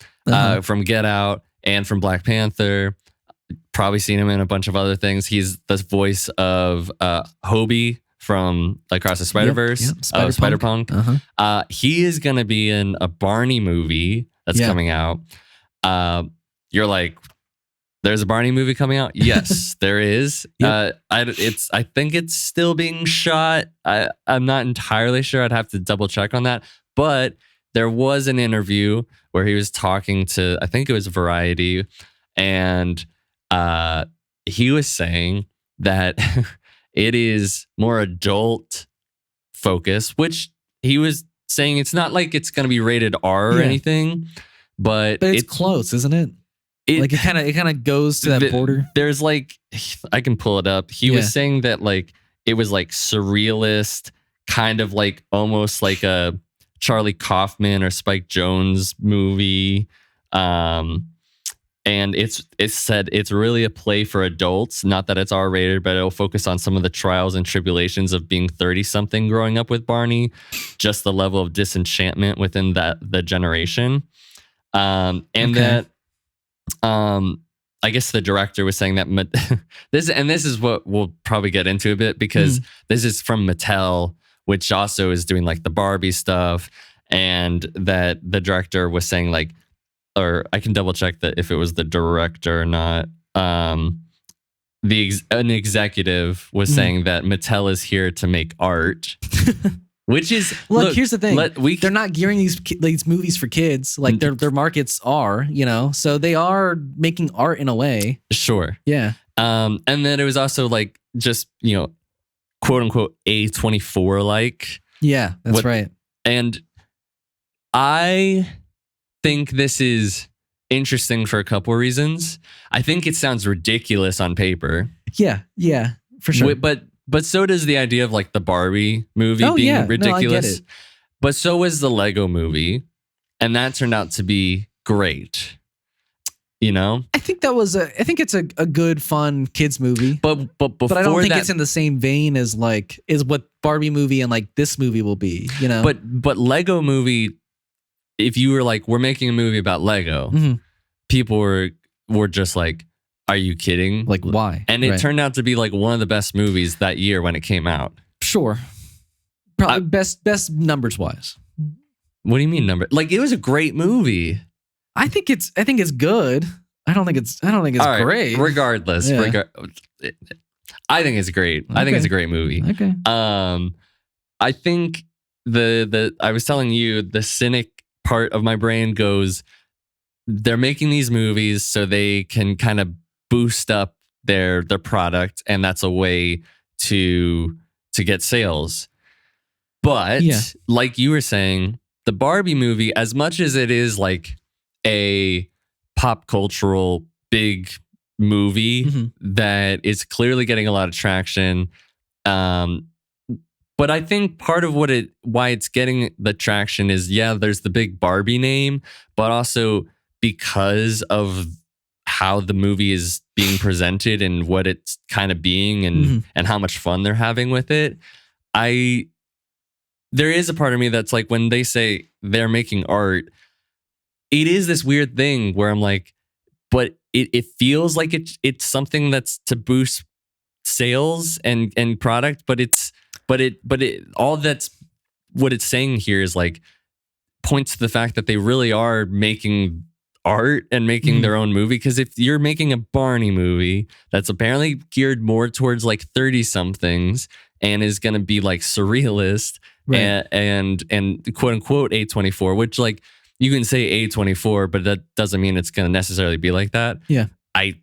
from Get Out and from Black Panther. Probably seen him in a bunch of other things. He's the voice of Hobie from Across the Spider-Verse, Spider-Punk. He is going to be in a Barney movie that's coming out. You're like, there's a Barney movie coming out? Yes, there is. I think it's still being shot. I'm not entirely sure. I'd have to double check on that. But there was an interview where he was talking to, I think it was Variety, and he was saying that it is more adult focus, which he was saying it's not like it's going to be rated R or anything, but it's close, isn't it? It kind of goes to that border. There's I can pull it up. He was saying that it was surrealist, kind of almost like a Charlie Kaufman or Spike Jonze movie. And it's said it's really a play for adults. Not that it's R-rated, but it'll focus on some of the trials and tribulations of being 30-something growing up with Barney, just the level of disenchantment within the generation. I guess the director was saying that this is what we'll probably get into a bit, because this is from Mattel, which also is doing the Barbie stuff, and that the director was saying or I can double check that if it was the director or not. An executive was saying that Mattel is here to make art. Which is look, here's the thing. They're not gearing these movies for kids. Their markets are, so they are making art in a way. Sure. Yeah. And then it was also just, quote unquote A24 . Yeah, that's right. And I think this is interesting for a couple of reasons. I think it sounds ridiculous on paper. Yeah, for sure. But so does the idea of the Barbie movie being ridiculous. No, I get it. But so was the Lego movie, and that turned out to be great. I think it's a good, fun kids movie. But before I don't think it's in the same vein as is what Barbie movie and this movie will be. But Lego movie, if you were we're making a movie about Lego, people were just are you kidding? Why? And it turned out to be one of the best movies that year when it came out. Sure. Probably best numbers wise. What do you mean number? It was a great movie. I think it's good. I don't think it's right, great. Regardless. I think it's great. Okay. I think it's a great movie. Okay. I think I was telling you, the cynic part of my brain goes, they're making these movies so they can kind of boost up their product, and that's a way to get sales. But like you were saying, the Barbie movie, as much as it is a pop cultural big movie that is clearly getting a lot of traction, but I think part of why it's getting the traction is, there's the big Barbie name, but also because of how the movie is being presented and what it's kind of being, and how much fun they're having with it. There is a part of me that's when they say they're making art, it is this weird thing where I'm but it feels like it's something that's to boost sales and product, but all that's what it's saying here is points to the fact that they really are making art and making their own movie. Because if you're making a Barney movie that's apparently geared more towards 30 somethings and is going to be surrealist, right, and quote unquote A24, which you can say A24, but that doesn't mean it's going to necessarily be like that. Yeah. I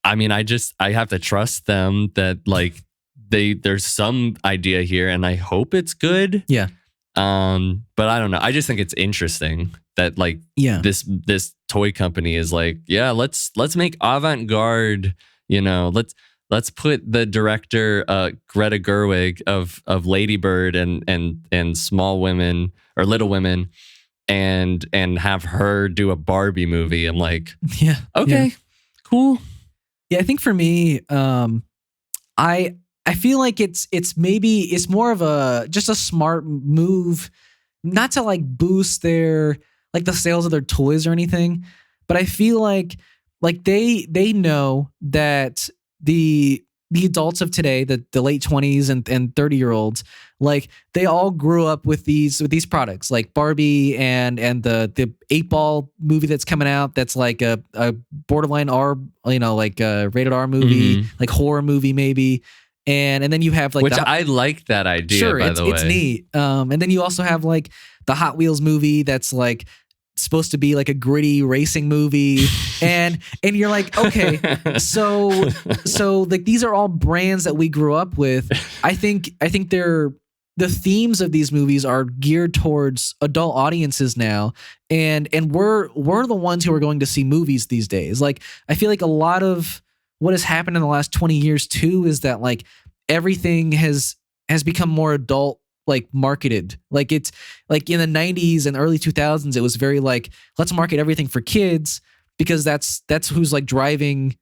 I mean, I have to trust them that like there's some idea here, and I hope it's good. Yeah. But I don't know. I just think it's interesting that like this toy company is like, yeah, let's make avant-garde, let's put the director Greta Gerwig of Lady Bird and Small Women or Little Women and have her do a Barbie movie. I'm like, okay, cool. Yeah, I think for me, I feel like it's more of just a smart move, not to like boost their like the sales of their toys or anything, but I feel like they know that the adults of today, the late 20s and 30-year-olds, like they all grew up with these products like Barbie and the 8-Ball movie that's coming out that's like a borderline R, like a rated R movie, like horror movie maybe. And then you have like which I like that idea. By the way, it's neat. And then you also have like the Hot Wheels movie that's like supposed to be like a gritty racing movie, and you're like, okay, so like these are all brands that we grew up with. I think the themes of these movies are geared towards adult audiences now, and we're the ones who are going to see movies these days. Like I feel like a lot of what has happened in the last 20 years too is that like everything has become more adult like marketed. Like it's like in the 90s and early 2000s it was very like, let's market everything for kids because that's who's like driving,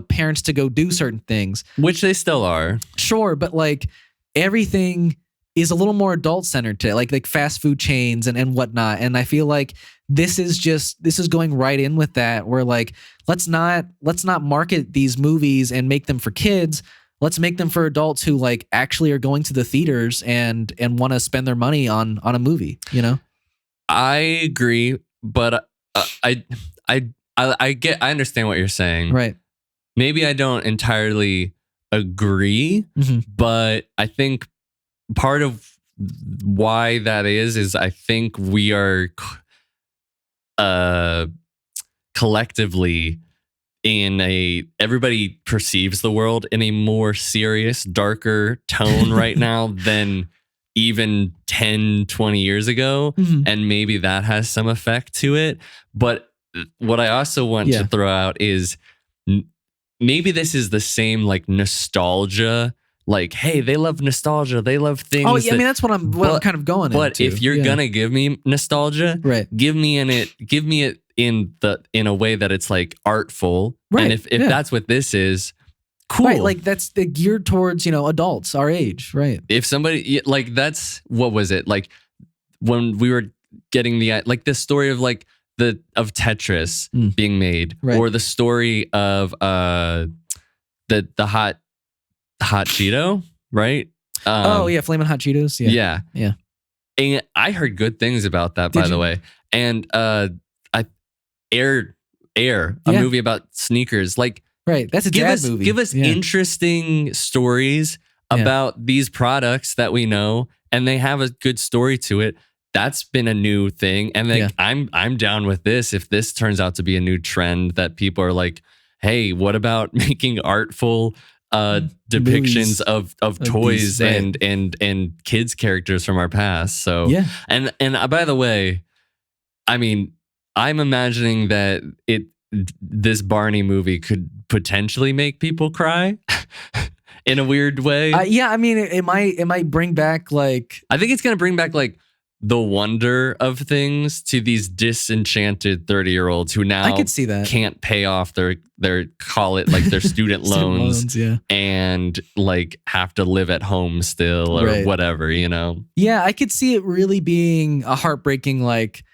parents to go do certain things, which they still are. Sure, but like everything is a little more adult centered to like fast food chains and whatnot. And I feel like this is going right in with that. Where like, let's not market these movies and make them for kids. Let's make them for adults who like actually are going to the theaters and want to spend their money on a movie, I agree, but I understand what you're saying. Right. Maybe I don't entirely agree, but I think part of why that is I think we are collectively everybody perceives the world in a more serious, darker tone right now than even 10, 20 years ago. And maybe that has some effect to it. But what I also want to throw out is maybe this is the same like nostalgia. Like, hey, they love nostalgia. They love things. Oh, yeah, I mean, that's what I'm kind of going. But if you're gonna give me nostalgia, right, give me it in a way that it's like artful. Right. And if that's what this is, cool. Right, like that's geared towards adults our age. Right. If somebody like that's what was it like when we were getting the story of like of Tetris being made, right, or the story of the hot Cheeto, right? Flamin' Hot Cheetos. Yeah. And I heard good things about that, by the way. And Air, a movie about sneakers. Like, right, that's a dad movie. Give us interesting stories about these products that we know, and they have a good story to it. That's been a new thing, and like I'm down with this if this turns out to be a new trend that people are like, hey, what about making artful depictions of toys these, and kids characters from our past. So and by the way, I mean, I'm imagining that this Barney movie could potentially make people cry in a weird way. I mean, it might bring back like, I think it's gonna bring back like the wonder of things to these disenchanted 30-year-olds who now I could see that can't pay off their call it like their student loans, and like have to live at home still or whatever, Yeah, I could see it really being a heartbreaking like,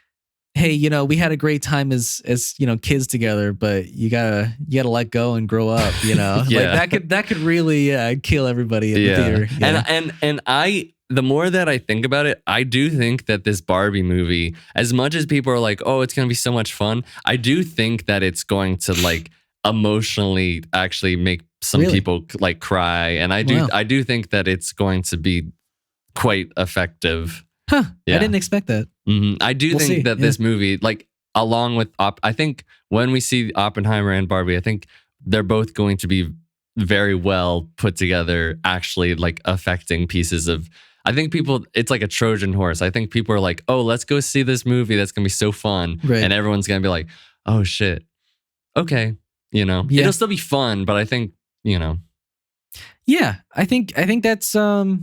hey, we had a great time as kids together, but you gotta let go and grow up, like that could really kill everybody in the theater. And the more that I think about it, I do think that this Barbie movie, as much as people are like, oh, it's going to be so much fun, I do think that it's going to like emotionally actually make some people like cry. And I do think that it's going to be quite effective. Huh. Yeah. I didn't expect that. I do think that this movie, like along with, I think when we see Oppenheimer and Barbie, I think they're both going to be very well put together, actually like affecting pieces of. I think people, it's like a Trojan horse. I think people are like, oh, let's go see this movie. That's going to be so fun. Right. And everyone's going to be like, oh shit. Okay. Yeah. It'll still be fun, but I think, Yeah. I think that's going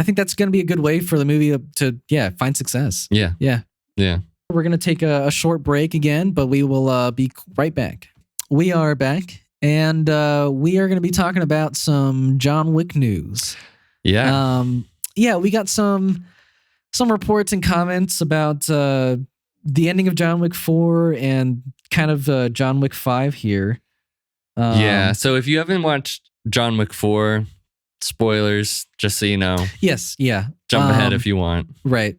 to be a good way for the movie to find success. Yeah. Yeah. Yeah. We're going to take a short break again, but we will be right back. We are back, and we are going to be talking about some John Wick news. Yeah. We got some reports and comments about the ending of John Wick 4 and kind of John Wick 5 here. So if you haven't watched John Wick 4, spoilers, just so you know. Yes, yeah. Jump ahead if you want. Right.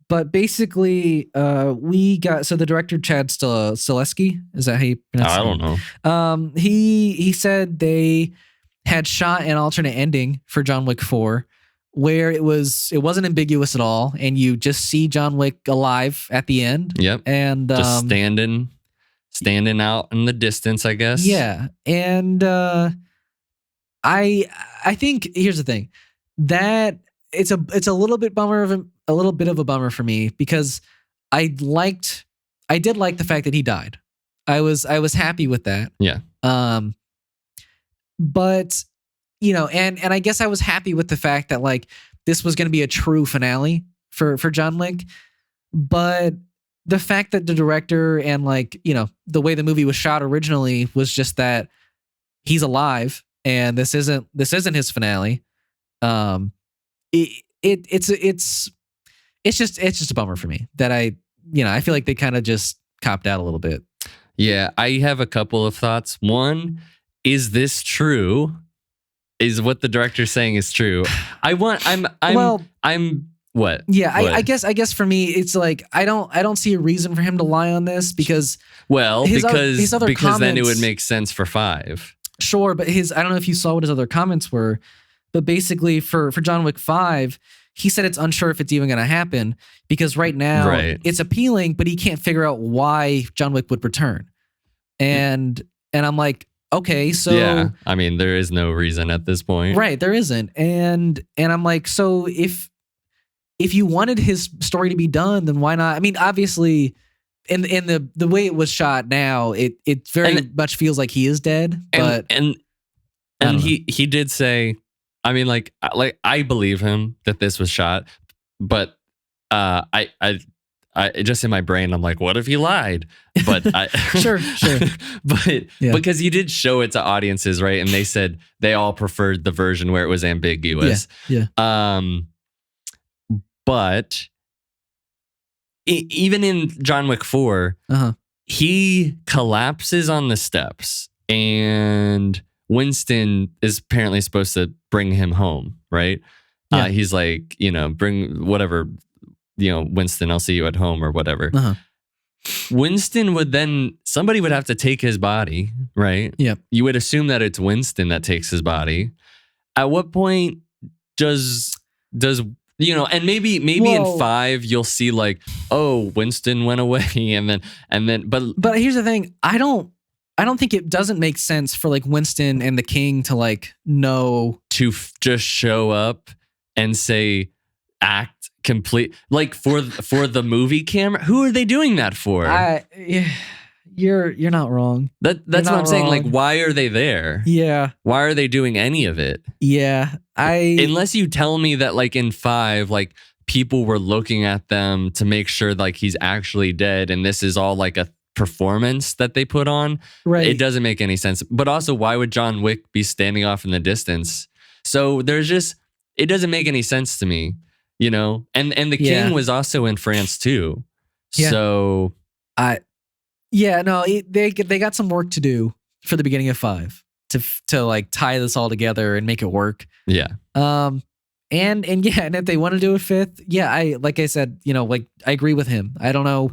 But basically, we got, so the director, Chad Stileski, is that how you pronounce it? I don't know. He said they had shot an alternate ending for John Wick 4 where it wasn't ambiguous at all, and you just see John Wick alive at the end. Yep. And just standing out in the distance, I guess. Yeah. And I think here's the thing, that it's a little bit of a bummer for me, because I did like the fact that he died. I was happy with that. Yeah. But and I guess I was happy with the fact that like this was going to be a true finale for John Wick. But the fact that the director and like, the way the movie was shot originally was just that he's alive and this isn't his finale. It's just a bummer for me that I feel like they kind of just copped out a little bit. Yeah, I have a couple of thoughts. One, is this true? Is what the director's saying is true? I'm what? Yeah, What? I guess for me it's like I don't see a reason for him to lie on this, because his other because then it comments- would make sense for 5. Sure, but I don't know if you saw what his other comments were, but basically for John Wick 5, he said it's unsure if it's even going to happen, because right now it's appealing, but he can't figure out why John Wick would return. And I'm like, okay, so yeah, I mean, there is no reason at this point, right? There isn't, and I'm like, so if you wanted his story to be done, then why not? I mean, obviously, in the way it was shot now, it very much feels like he is dead. But and he did say, I mean, like I believe him that this was shot, but I just in my brain I'm like, what if he lied? But sure, but because he did show it to audiences, right? And they said they all preferred the version where it was ambiguous. Yeah. But even in John Wick 4, he collapses on the steps, and Winston is apparently supposed to bring him home, right? Yeah. He's like, bring whatever, Winston, I'll see you at home or whatever. Winston somebody would have to take his body, right? Yeah. You would assume that it's Winston that takes his body. At what point does and maybe in 5 you'll see like, oh, Winston went away and then but here's the thing, I don't think it doesn't make sense for like Winston and the King to like know to just show up and say act complete, like for the movie camera. Who are they doing that for? You're not wrong. That's what I'm saying. Like, why are they there? Yeah. Why are they doing any of it? Yeah. Unless you tell me that like in 5, like people were looking at them to make sure like he's actually dead, and this is all like a performance that they put on. Right. It doesn't make any sense. But also, why would John Wick be standing off in the distance? So it doesn't make any sense to me, And the King was also in France too. Yeah. So they got some work to do for the beginning of 5 to like tie this all together and make it work. Yeah. And if they want to do a 5th, like I said, like I agree with him. I don't know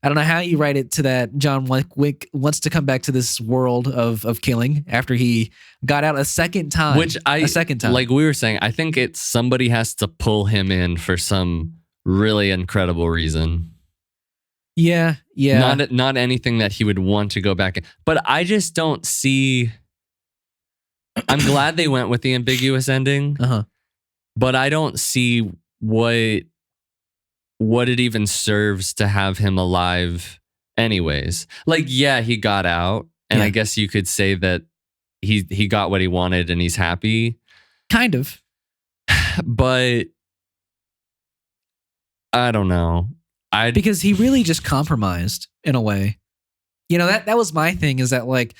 how you write it to that John Wick wants to come back to this world of killing after he got out a second time. Like we were saying, I think somebody has to pull him in for some really incredible reason. Yeah, yeah. Not anything that he would want to go back in. But I just don't see. I'm glad they went with the ambiguous ending, Uh-huh. but I don't see what it even serves to have him alive anyways. Like, yeah, he got out, and Yeah. I guess you could say that he got what he wanted and he's happy. Kind of. But I don't know. Because he really just compromised in a way. You know, that was my thing, is that like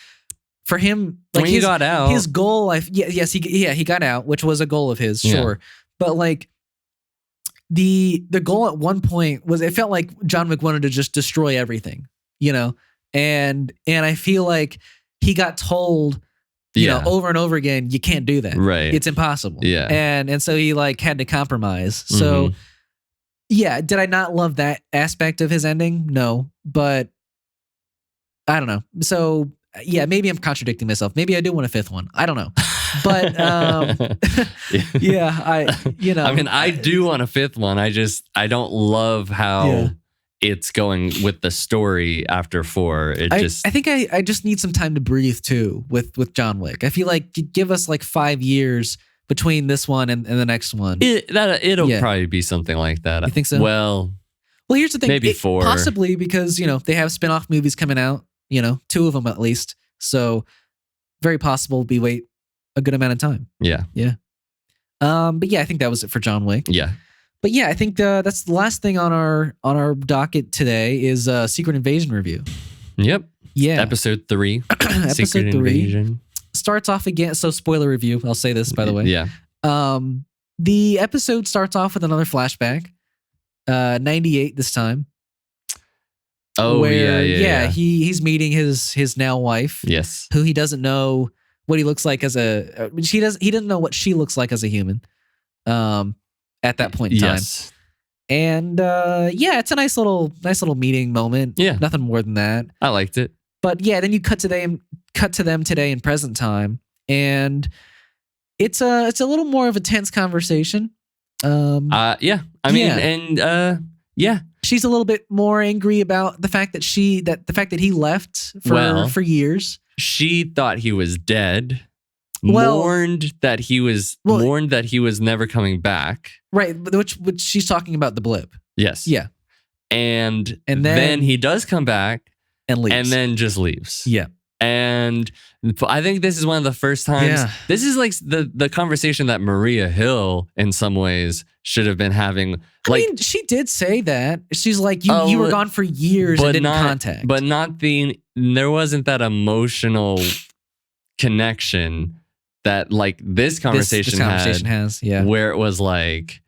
for him, like when he got out, his goal, he got out, which was a goal of his, sure. Yeah. But like the goal at one point was, it felt like John Wick wanted to just destroy everything, you know? And I feel like he got told, you know, over and over again, you can't do that. Right. It's impossible. Yeah. And so he like had to compromise. So yeah, did I not love that aspect of his ending? No, but I don't know. So yeah, maybe I'm contradicting myself. Maybe I do want a fifth one. I don't know. But yeah, I mean, I do want a fifth one. I don't love how it's going with the story after 4. I think I just need some time to breathe too with John Wick. I feel like give us like 5 years between this one and the next one. It'll probably be something like that. You think so? Well, here's the thing. Maybe 4. Possibly because, you know, they have spin-off movies coming out, you know, 2 of them at least. So very possible we wait a good amount of time. Yeah. Yeah. But yeah, I think that was it for John Wick. Yeah. But yeah, I think that's the last thing on our docket today is Secret Invasion review. Yep. Yeah. Episode 3. Episode Secret 3 Invasion. starts off again. So spoiler review. I'll say this, by the way. Yeah. The episode starts off with another flashback. 98 this time. Oh, where, yeah. He's meeting his now wife. Yes. Who he doesn't know what he looks like as he doesn't know what she looks like as a human. At that point in time. Yes. And it's a nice little meeting moment. Yeah. Nothing more than that. I liked it. But yeah, then you cut to them today in present time, and it's a little more of a tense conversation. Yeah. I mean, and yeah. She's a little bit more angry about the fact that he left for years. She thought he was dead. Well, mourned that he was never coming back. Right, which she's talking about the blip. Yes. Yeah. And then he does come back and leaves. And then just leaves. Yeah. And I think this is one of the first times. Yeah. This is like the conversation that Maria Hill in some ways should have been having. I mean, she did say that. She's like, you were gone for years and didn't contact. But there wasn't that emotional connection that like this conversation has, yeah. Where it was like,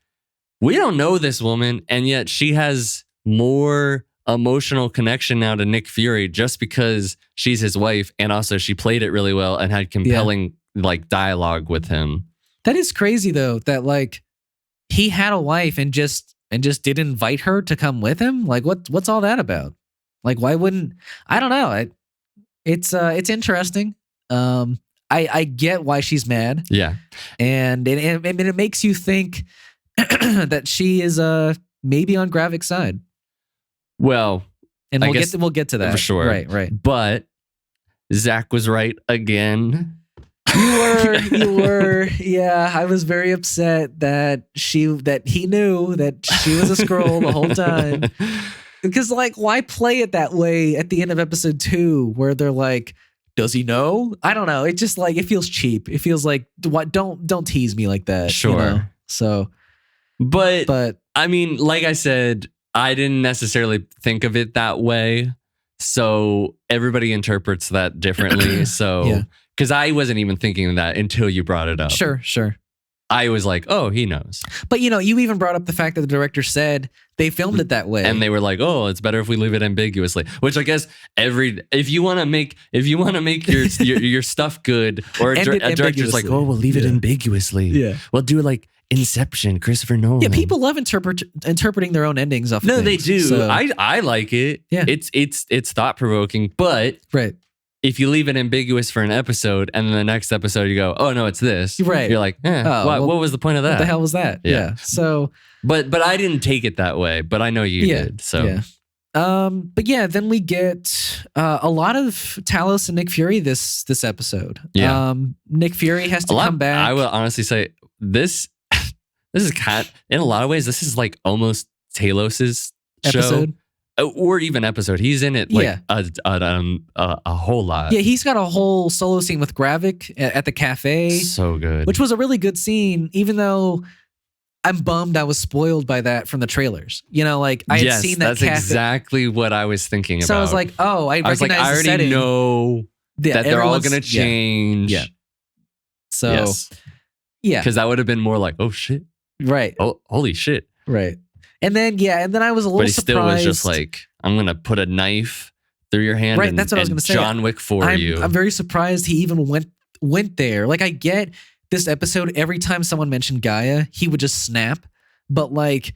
we don't know this woman, and yet she has more emotional connection now to Nick Fury just because she's his wife, and also she played it really well and had compelling like dialogue with him. That is crazy though, that like he had a wife and just didn't invite her to come with him. Like what's all that about? Like why wouldn't I don't know. It's interesting. I get why she's mad. Yeah. And it makes you think that she is maybe on Gravik's side. Well, and we'll get to that. For sure. Right. But Zack was right again. You were. Yeah, I was very upset that he knew that she was a Skrull the whole time. Because like, why play it that way at the end of episode 2 where they're like, does he know? I don't know. It just like, it feels cheap. It feels like, what? Don't tease me like that. Sure. You know? So, but I mean, like I said, I didn't necessarily think of it that way. So everybody interprets that differently. So, because I wasn't even thinking of that until you brought it up. Sure. I was like, oh, he knows. But you even brought up the fact that the director said they filmed it that way, and they were like, oh, it's better if we leave it ambiguously. Which I guess if you want to make your stuff good, or a director's like, oh, we'll leave it ambiguously. Yeah, we'll do it like Inception, Christopher Nolan. Yeah, people love interpreting their own endings off. No, of they things, do. So. I like it. Yeah, it's thought provoking, but right. If you leave it ambiguous for an episode and then the next episode you go, oh no, it's this. Right. You're like, what was the point of that? What the hell was that? Yeah. So, but I didn't take it that way, but I know you did. So, But yeah, then we get a lot of Talos and Nick Fury this episode. Yeah. Nick Fury has to come back. I will honestly say this. This is in a lot of ways. This is like almost Talos's Episode? show, or even episode. He's in it like Yeah. a whole lot. Yeah, he's got a whole solo scene with Gravik at the cafe, So good. which was a really good scene, even though I'm bummed I was spoiled by that from the trailers. You know, like I had seen that that's cafe. exactly what I was thinking about. So I was like, oh, I was like, recognize I the already setting. know Yeah, that they're all everyone's- going to change. Yeah. So Yes. yeah, Because that would have been more like, oh shit. right, Oh, holy shit. right. And then I was a little But he surprised. still was just like, I'm going to put a knife through your hand. Right, and, that's what I was and gonna say. John Wick for you. I'm very surprised he even went there. Like I get this episode, every time someone mentioned Gaia, he would just snap. But like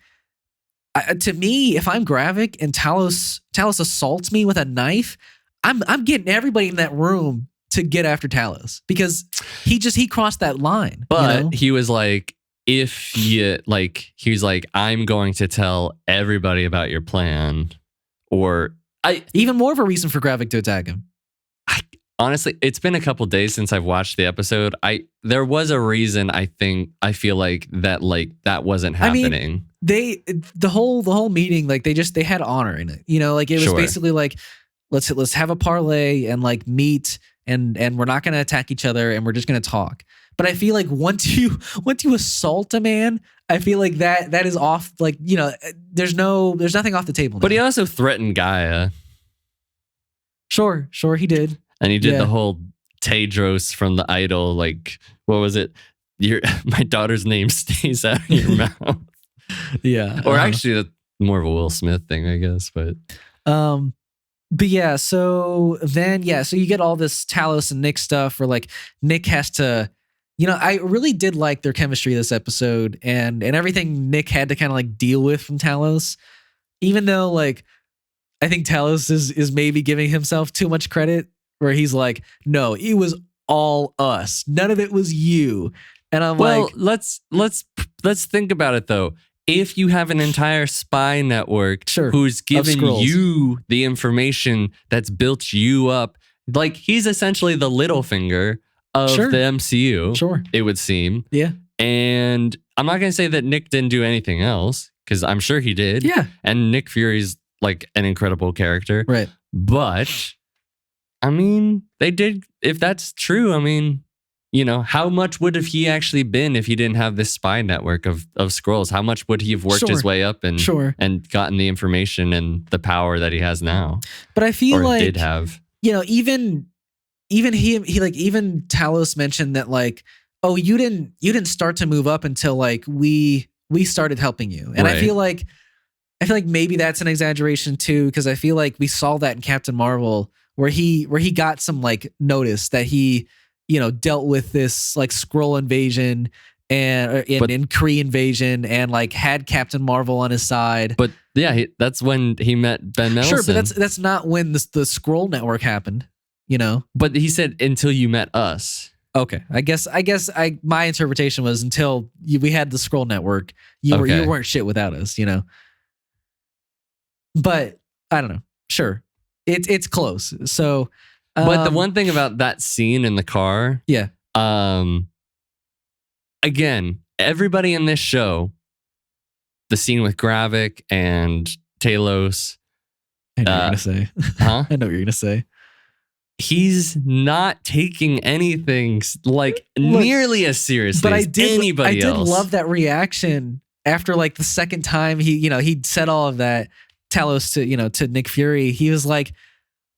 to me, if I'm Gravik and Talos assaults me with a knife, I'm getting everybody in that room to get after Talos because he crossed that line. But you know? he was like, if you like, he was like, I'm going to tell everybody about your plan. Or even more of a reason for Gravik to attack him. honestly, it's been a couple days since I've watched the episode. There was a reason I feel like that wasn't happening. The whole meeting, like they had honor in it. You know, like it was Sure. basically like let's have a parlay and like meet and we're not going to attack each other and we're just going to talk. But I feel like once you assault a man, I feel like that is off. Like, you know, there's nothing off the table. But now. he also threatened Gaia. Sure, he did. And he did Yeah. the whole Tedros from the Idol, like, what was it? My daughter's name stays out of your mouth. Yeah. Or actually, that's more of a Will Smith thing, I guess. But yeah, so you get all this Talos and Nick stuff where like Nick has to, you know, I really did like their chemistry this episode and everything Nick had to kind of like deal with from Talos, even though like I think Talos is maybe giving himself too much credit where he's like, no, it was all us. None of it was you. And I'm like, let's think about it though. If you have an entire spy network Sure, who's given Skrulls. you the information that's built you up, like he's essentially the Littlefinger of Sure. the MCU, sure. it would seem. Yeah. And I'm not going to say that Nick didn't do anything else, because I'm sure he did. Yeah. And Nick Fury's like an incredible character. Right. But, I mean, they did, if that's true, I mean, you know, how much would have he actually been if he didn't have this spy network of Skrulls? How much would he have worked his Sure. way up and Sure. and gotten the information and the power that he has now? But I feel Or like did have. you know, even he like even Talos mentioned that like, oh, you didn't start to move up until like we started helping you. And I Right. feel like maybe that's an exaggeration too, because I feel like we saw that in Captain Marvel where he got some like notice that he, you know, dealt with this like Skrull invasion and Kree invasion and like had Captain Marvel on his side. But yeah, that's when he met Ben Mendelsohn. Sure, but that's not when the Skrull network happened, you know? But he said until you met us. Okay, I guess my interpretation was until we had the Skrull network, you Okay. weren't shit without us, you know. But I don't know. Sure, it's close. So, But the one thing about that scene in the car, yeah, again, everybody in this show, the scene with Gravik and Talos, I know what you're gonna say. huh? I know what you're gonna say. He's not taking anything like Look, nearly as seriously But as anybody I else. did love that reaction after like the second time he said all of that. Talos to Nick Fury, he was like,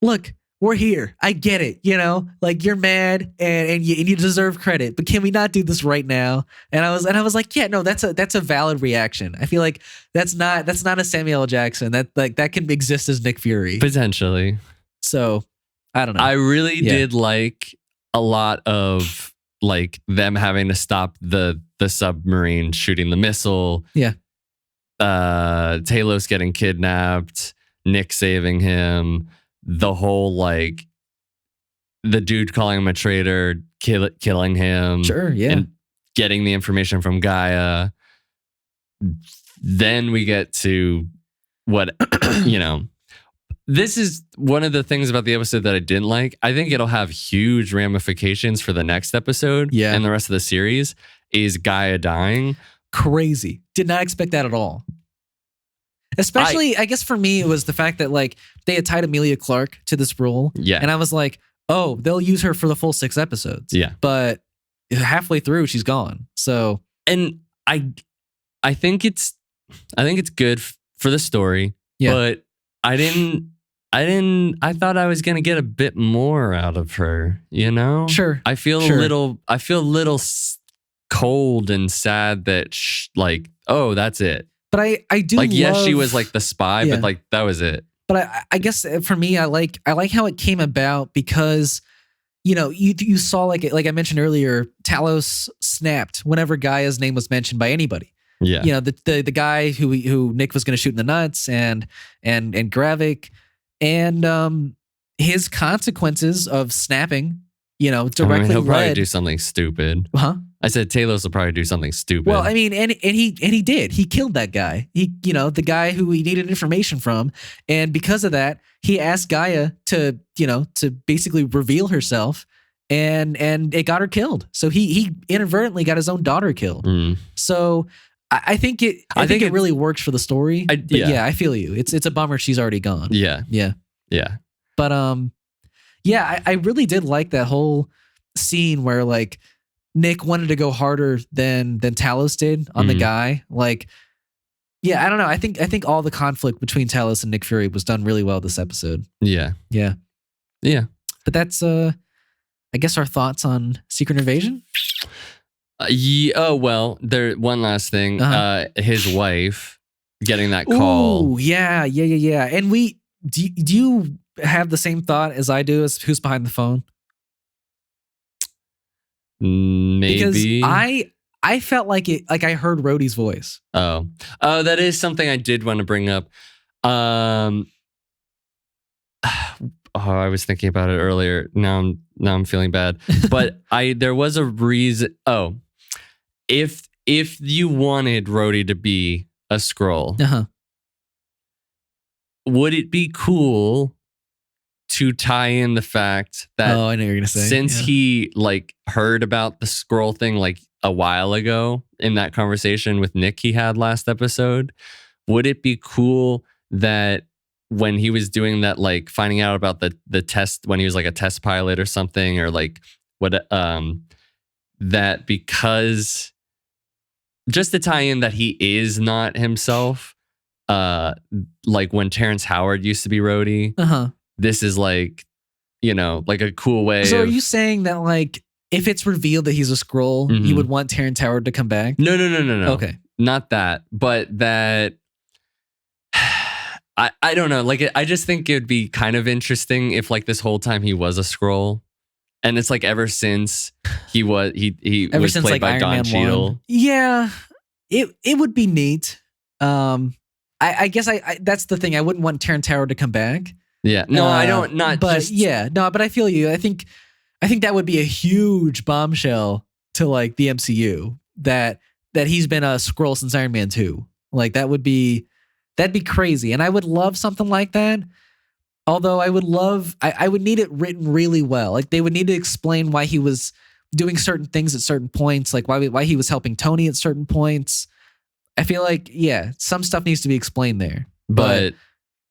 "Look, we're here. I get it. You know, like you're mad and you deserve credit, but can we not do this right now?" And I was like, "Yeah, no, that's a valid reaction. I feel like that's not a Samuel L. Jackson. That can exist as Nick Fury Potentially. So I don't know. I really Yeah. did like a lot of like them having to stop the submarine shooting the missile. Yeah. Talos getting kidnapped, Nick saving him, the whole like the dude calling him a traitor, killing him. Sure, yeah. And getting the information from Gaia. Then we get to what, you know, this is one of the things about the episode that I didn't like. I think it'll have huge ramifications for the next episode and the rest of the series, is Gaia dying. Crazy. Did not expect that at all. Especially, I guess for me, it was the fact that like they had tied Emilia Clarke to this role. Yeah. And I was like, oh, they'll use her for the full 6 episodes. Yeah. But halfway through, she's gone. So, and I think it's good for the story. Yeah. But I thought I was gonna get a bit more out of her. You know. Sure. I feel a little cold and sad that like, oh, that's it. But I do like, yes, she love- was like the spy, but like that was it. But I guess for me, I like how it came about because, you know, you saw like I mentioned earlier, Talos snapped whenever Gaia's name was mentioned by anybody. Yeah. You know, the guy who Nick was going to shoot in the nuts and Gravik, and his consequences of snapping, you know, directly he'll probably led. do something stupid. Huh? I said Talos will probably do something stupid. Well, I mean, and he did. He killed that guy. You know, the guy who he needed information from, and because of that, he asked Gaia to basically reveal herself, and it got her killed. So he inadvertently got his own daughter killed. So I think it really works for the story. But yeah, I feel you. It's a bummer she's already gone. Yeah. But I really did like that whole scene where like Nick wanted to go harder than Talos did on the guy. Like, yeah, I don't know. I think all the conflict between Talos and Nick Fury was done really well this episode. Yeah. But that's I guess our thoughts on Secret Invasion. Oh well, there. One last thing. His wife getting that call. Oh yeah. And do you have the same thought as I do as who's behind the phone? Maybe. Because I felt like I heard Rhodey's voice. Oh, that is something I did want to bring up. I was thinking about it earlier. Now I'm feeling bad. But there was a reason. Oh, if you wanted Rhodey to be a Skrull, would it be cool to tie in the fact that I know what you're gonna say. Since he like heard about the Skrull thing like a while ago in that conversation with Nick he had last episode, would it be cool that when he was doing that, like finding out about the test when he was like a test pilot or something, or like what that because just to tie in that he is not himself, like when Terrence Howard used to be Rhodey. This is like, you know, like a cool way. So are you saying that like if it's revealed that he's a Skrull, you would want Terrence Howard to come back? No. Okay. Not that, but that I don't know. Like I just think it'd be kind of interesting if like this whole time he was a Skrull. And it's like ever since he was played like by Iron Don Man Cheadle. 1. Yeah. It would be neat. I guess that's the thing. I wouldn't want Terrence Howard to come back. Yeah. No, I don't. Not. But just, but I feel you. I think that would be a huge bombshell to like the MCU that he's been a Skrull since Iron Man 2. Like that'd be crazy, and I would love something like that. Although I would need it written really well. Like they would need to explain why he was doing certain things at certain points, like why he was helping Tony at certain points. I feel like some stuff needs to be explained there, but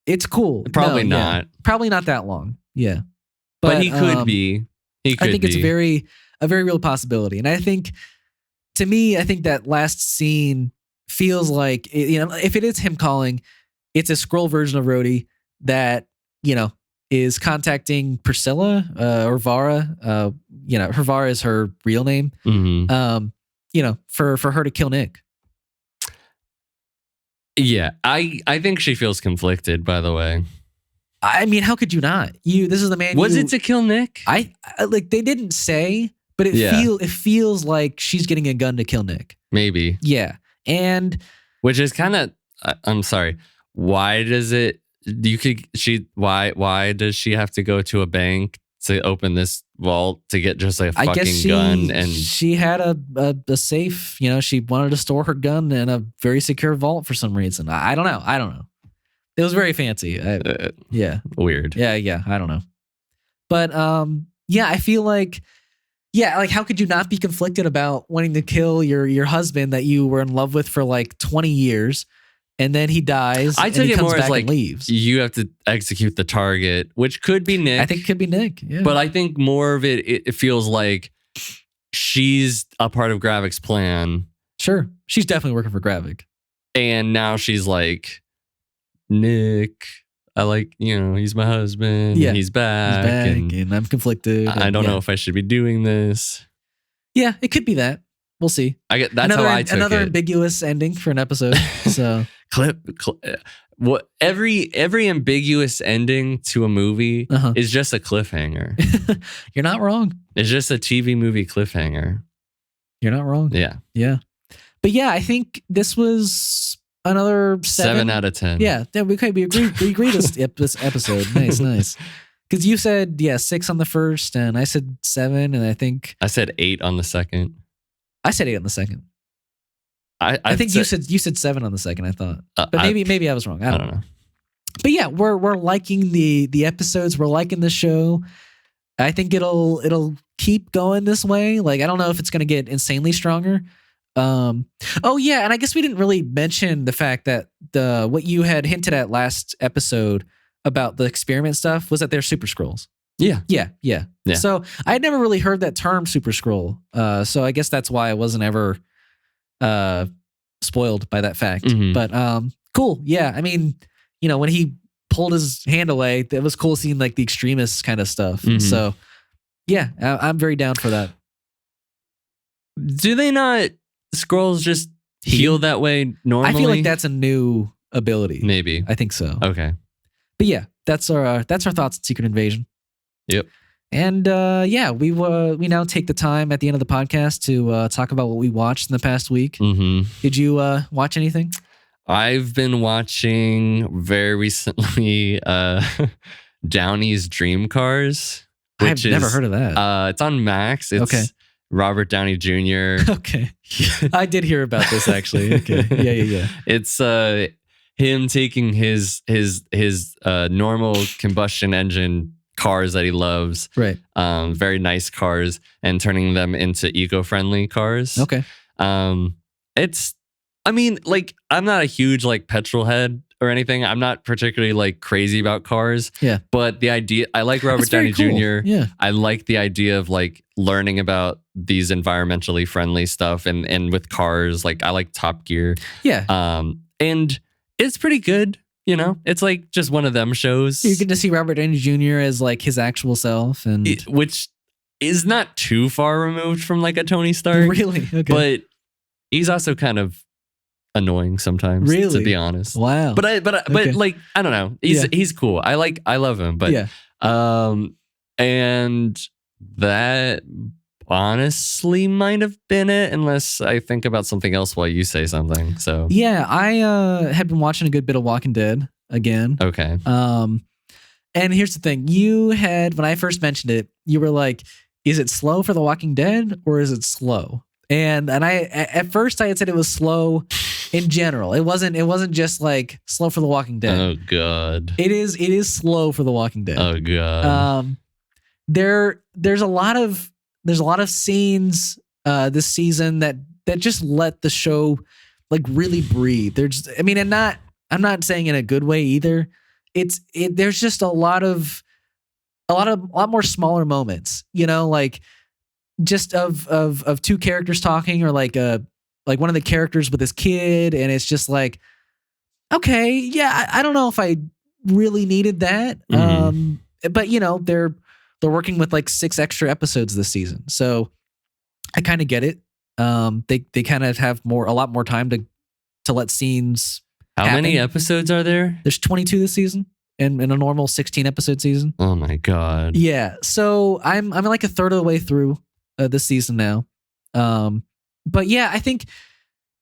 it's cool. Probably not. Probably not that long. Yeah. But he could be. He could I think be. it's a very real possibility. And I think, to me, that last scene feels like, you know, if it is him calling, it's a Skrull version of Rhodey that, you know, is contacting Priscilla or Vara. You know, Vara is her real name. You know, for her to kill Nick. Yeah, I think she feels conflicted, by the way. I mean, how could you not? This is the man. Was it to kill Nick? I like they didn't say, but it feels like she's getting a gun to kill Nick. Maybe. Yeah. And which is kind of I'm sorry. Why does it why does she have to go to a bank to open this vault to get just like a fucking gun? And she had a safe, you know, she wanted to store her gun in a very secure vault for some reason. I don't know. It was very fancy. Yeah. Weird. Yeah. I don't know. But yeah, I feel like, like how could you not be conflicted about wanting to kill your husband that you were in love with for like 20 years, and then he dies. I and took he it comes more back as like and leaves. you have to execute the target, which could be Nick. I think it could be Nick. Yeah. But I think more of it feels like she's a part of Gravik's plan. Sure. She's definitely working for Gravik. And now she's like, Nick, I like, he's my husband. Yeah. He's back. And I'm conflicted. I don't know if I should be doing this. Yeah, it could be that. We'll see. That's how I took another it. ambiguous ending for an episode. So what every ambiguous ending to a movie is just a cliffhanger. You're not wrong. It's just a TV movie cliffhanger. You're not wrong. Yeah. But yeah, I think this was another 7 out of 10. Yeah, we agree this episode. Nice. Because you said 6 on the first, and I said 7, and I think I said 8 on the second. I said 8 on the second. I think you said 7 on the second. I thought, but maybe I was wrong. I don't know. But yeah, we're liking the episodes. We're liking the show. I think it'll keep going this way. Like I don't know if it's gonna get insanely stronger. Oh yeah, and I guess we didn't really mention the fact that what you had hinted at last episode about the experiment stuff was that they're super scrolls. Yeah. So I had never really heard that term super scroll. So I guess that's why I wasn't ever spoiled by that fact. Mm-hmm. But cool. Yeah. I mean, when he pulled his hand away, it was cool seeing like the extremist kind of stuff. Mm-hmm. So yeah, I'm very down for that. Do they not scrolls just heal that way normally? I feel like that's a new ability. Maybe. I think so. Okay. But yeah, that's our thoughts on Secret Invasion. Yep. And we now take the time at the end of the podcast to talk about what we watched in the past week. Mm-hmm. Did you watch anything? I've been watching very recently Downey's Dream Cars. I've never heard of that. It's on Max. It's okay. Robert Downey Jr. Okay. I did hear about this actually. Okay. Yeah. It's him taking his normal combustion engine cars that he loves, right? Very nice cars, and turning them into eco-friendly cars. Okay. I'm not a huge petrol head or anything. I'm not particularly crazy about cars. Yeah. But the idea, I like Robert Downey Jr. Yeah. I like the idea of learning about these environmentally friendly stuff and with cars. I like Top Gear. Yeah. And it's pretty good. It's just one of them shows. You get to see Robert Downey Jr. as his actual self, and which is not too far removed from a Tony Stark. Really? Okay. But he's also kind of annoying sometimes. Really? To be honest. Wow. But I don't know. He's cool. I love him. But and that honestly might have been it, unless I think about something else while you say something. So yeah, I had been watching a good bit of Walking Dead again. Okay. And here's the thing: you had, when I first mentioned it, you were like, "Is it slow for The Walking Dead, or is it slow?" And I at first I had said it was slow in general. It wasn't just slow for The Walking Dead. Oh God. It is slow for The Walking Dead. Oh God. There's a lot of scenes this season that just let the show really breathe. I'm not saying in a good way either. There's just a lot more smaller moments, just of two characters talking, or one of the characters with his kid, and it's just okay, yeah, I don't know if I really needed that. Mm-hmm. But they're working with 6 extra episodes this season, so I kind of get it. They kind of have a lot more time to let scenes. How happen. many episodes are there? There's 22 this season, and in a normal 16 episode season. Oh my God. Yeah, so I'm a third of the way through this season now. But yeah, I think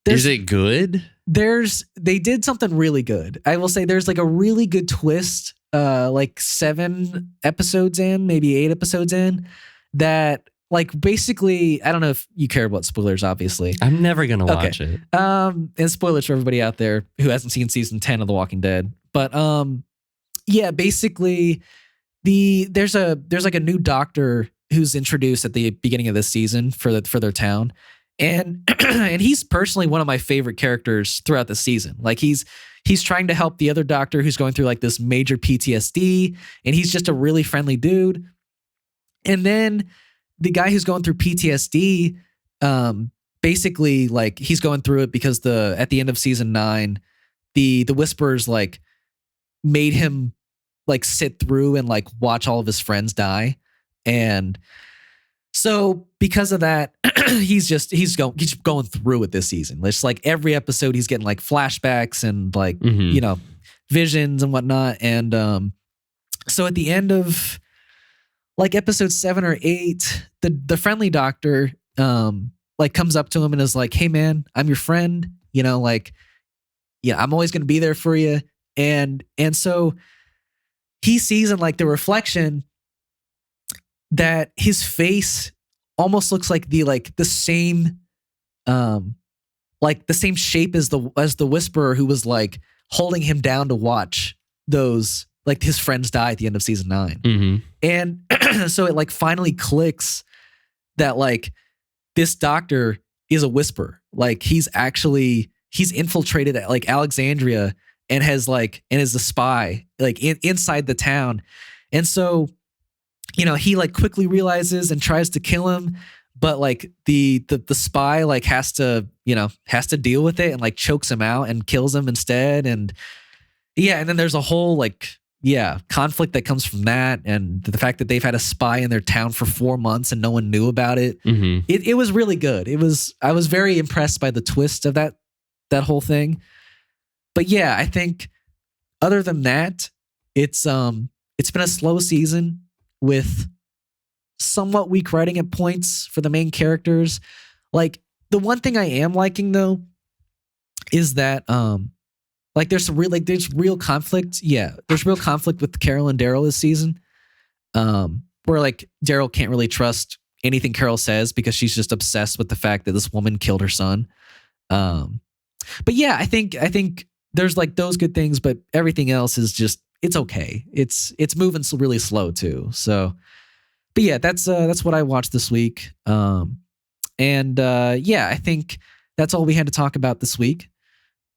is it good? They did something really good. I will say there's a really good twist. 7 episodes in, maybe 8 episodes in, that basically, I don't know if you care about spoilers, obviously. I'm never gonna watch it. And spoilers for everybody out there who hasn't seen season 10 of The Walking Dead. But yeah, basically there's like a new doctor who's introduced at the beginning of this season for their town. And and he's personally one of my favorite characters throughout the season. Like he's trying to help the other doctor who's going through like this major PTSD, and he's just a really friendly dude. And then the guy who's going through PTSD, basically like he's going through it because at the end of season 9, the Whisperers like made him like sit through and like watch all of his friends die. And so because of that, he's going through it this season. It's like every episode he's getting like flashbacks and like, you know, visions and whatnot. And so at the end of like episode 7 or 8, the friendly doctor like comes up to him and is like, "Hey man, I'm your friend, you know, like, yeah, I'm always going to be there for you." And so he sees in like the reflection that his face almost looks like the same shape as the Whisperer who was like holding him down to watch those like his friends die at the end of season 9. And so it like finally clicks that like this doctor is a Whisperer. Like he's infiltrated like Alexandria and is a spy like inside the town. And so, you know, he like quickly realizes and tries to kill him, but like the spy like has to deal with it and like chokes him out and kills him instead. And yeah, and then there's a whole like conflict that comes from that, and the fact that they've had a spy in their town for 4 months and no one knew about it. It was really good. I was very impressed by the twist of that whole thing. But yeah, I think other than that, it's been a slow season with somewhat weak writing at points for the main characters. Like the one thing I am liking though is that like there's real conflict. Yeah, there's real conflict with Carol and Daryl this season. Where like Daryl can't really trust anything Carol says because she's just obsessed with the fact that this woman killed her son. But yeah, I think there's like those good things, but everything else is just, it's okay. It's moving really slow too. So, but yeah, that's what I watched this week. Yeah, I think that's all we had to talk about this week.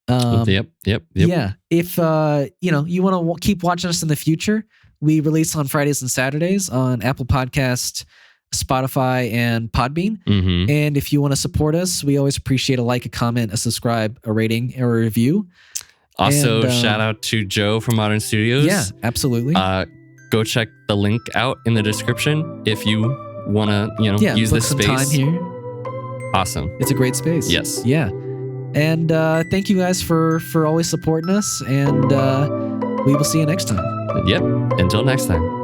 Yep. Yeah. If you want to keep watching us in the future, we release on Fridays and Saturdays on Apple Podcast, Spotify, and Podbean. And if you want to support us, we always appreciate a like, a comment, a subscribe, a rating, or a review. Also, shout out to Joe from Modern Studios. Yeah, absolutely. Go check the link out in the description if you want to, use this space. Time here. Awesome. It's a great space. Yes. Yeah. And thank you guys for always supporting us. And we will see you next time. Yep. Until next time.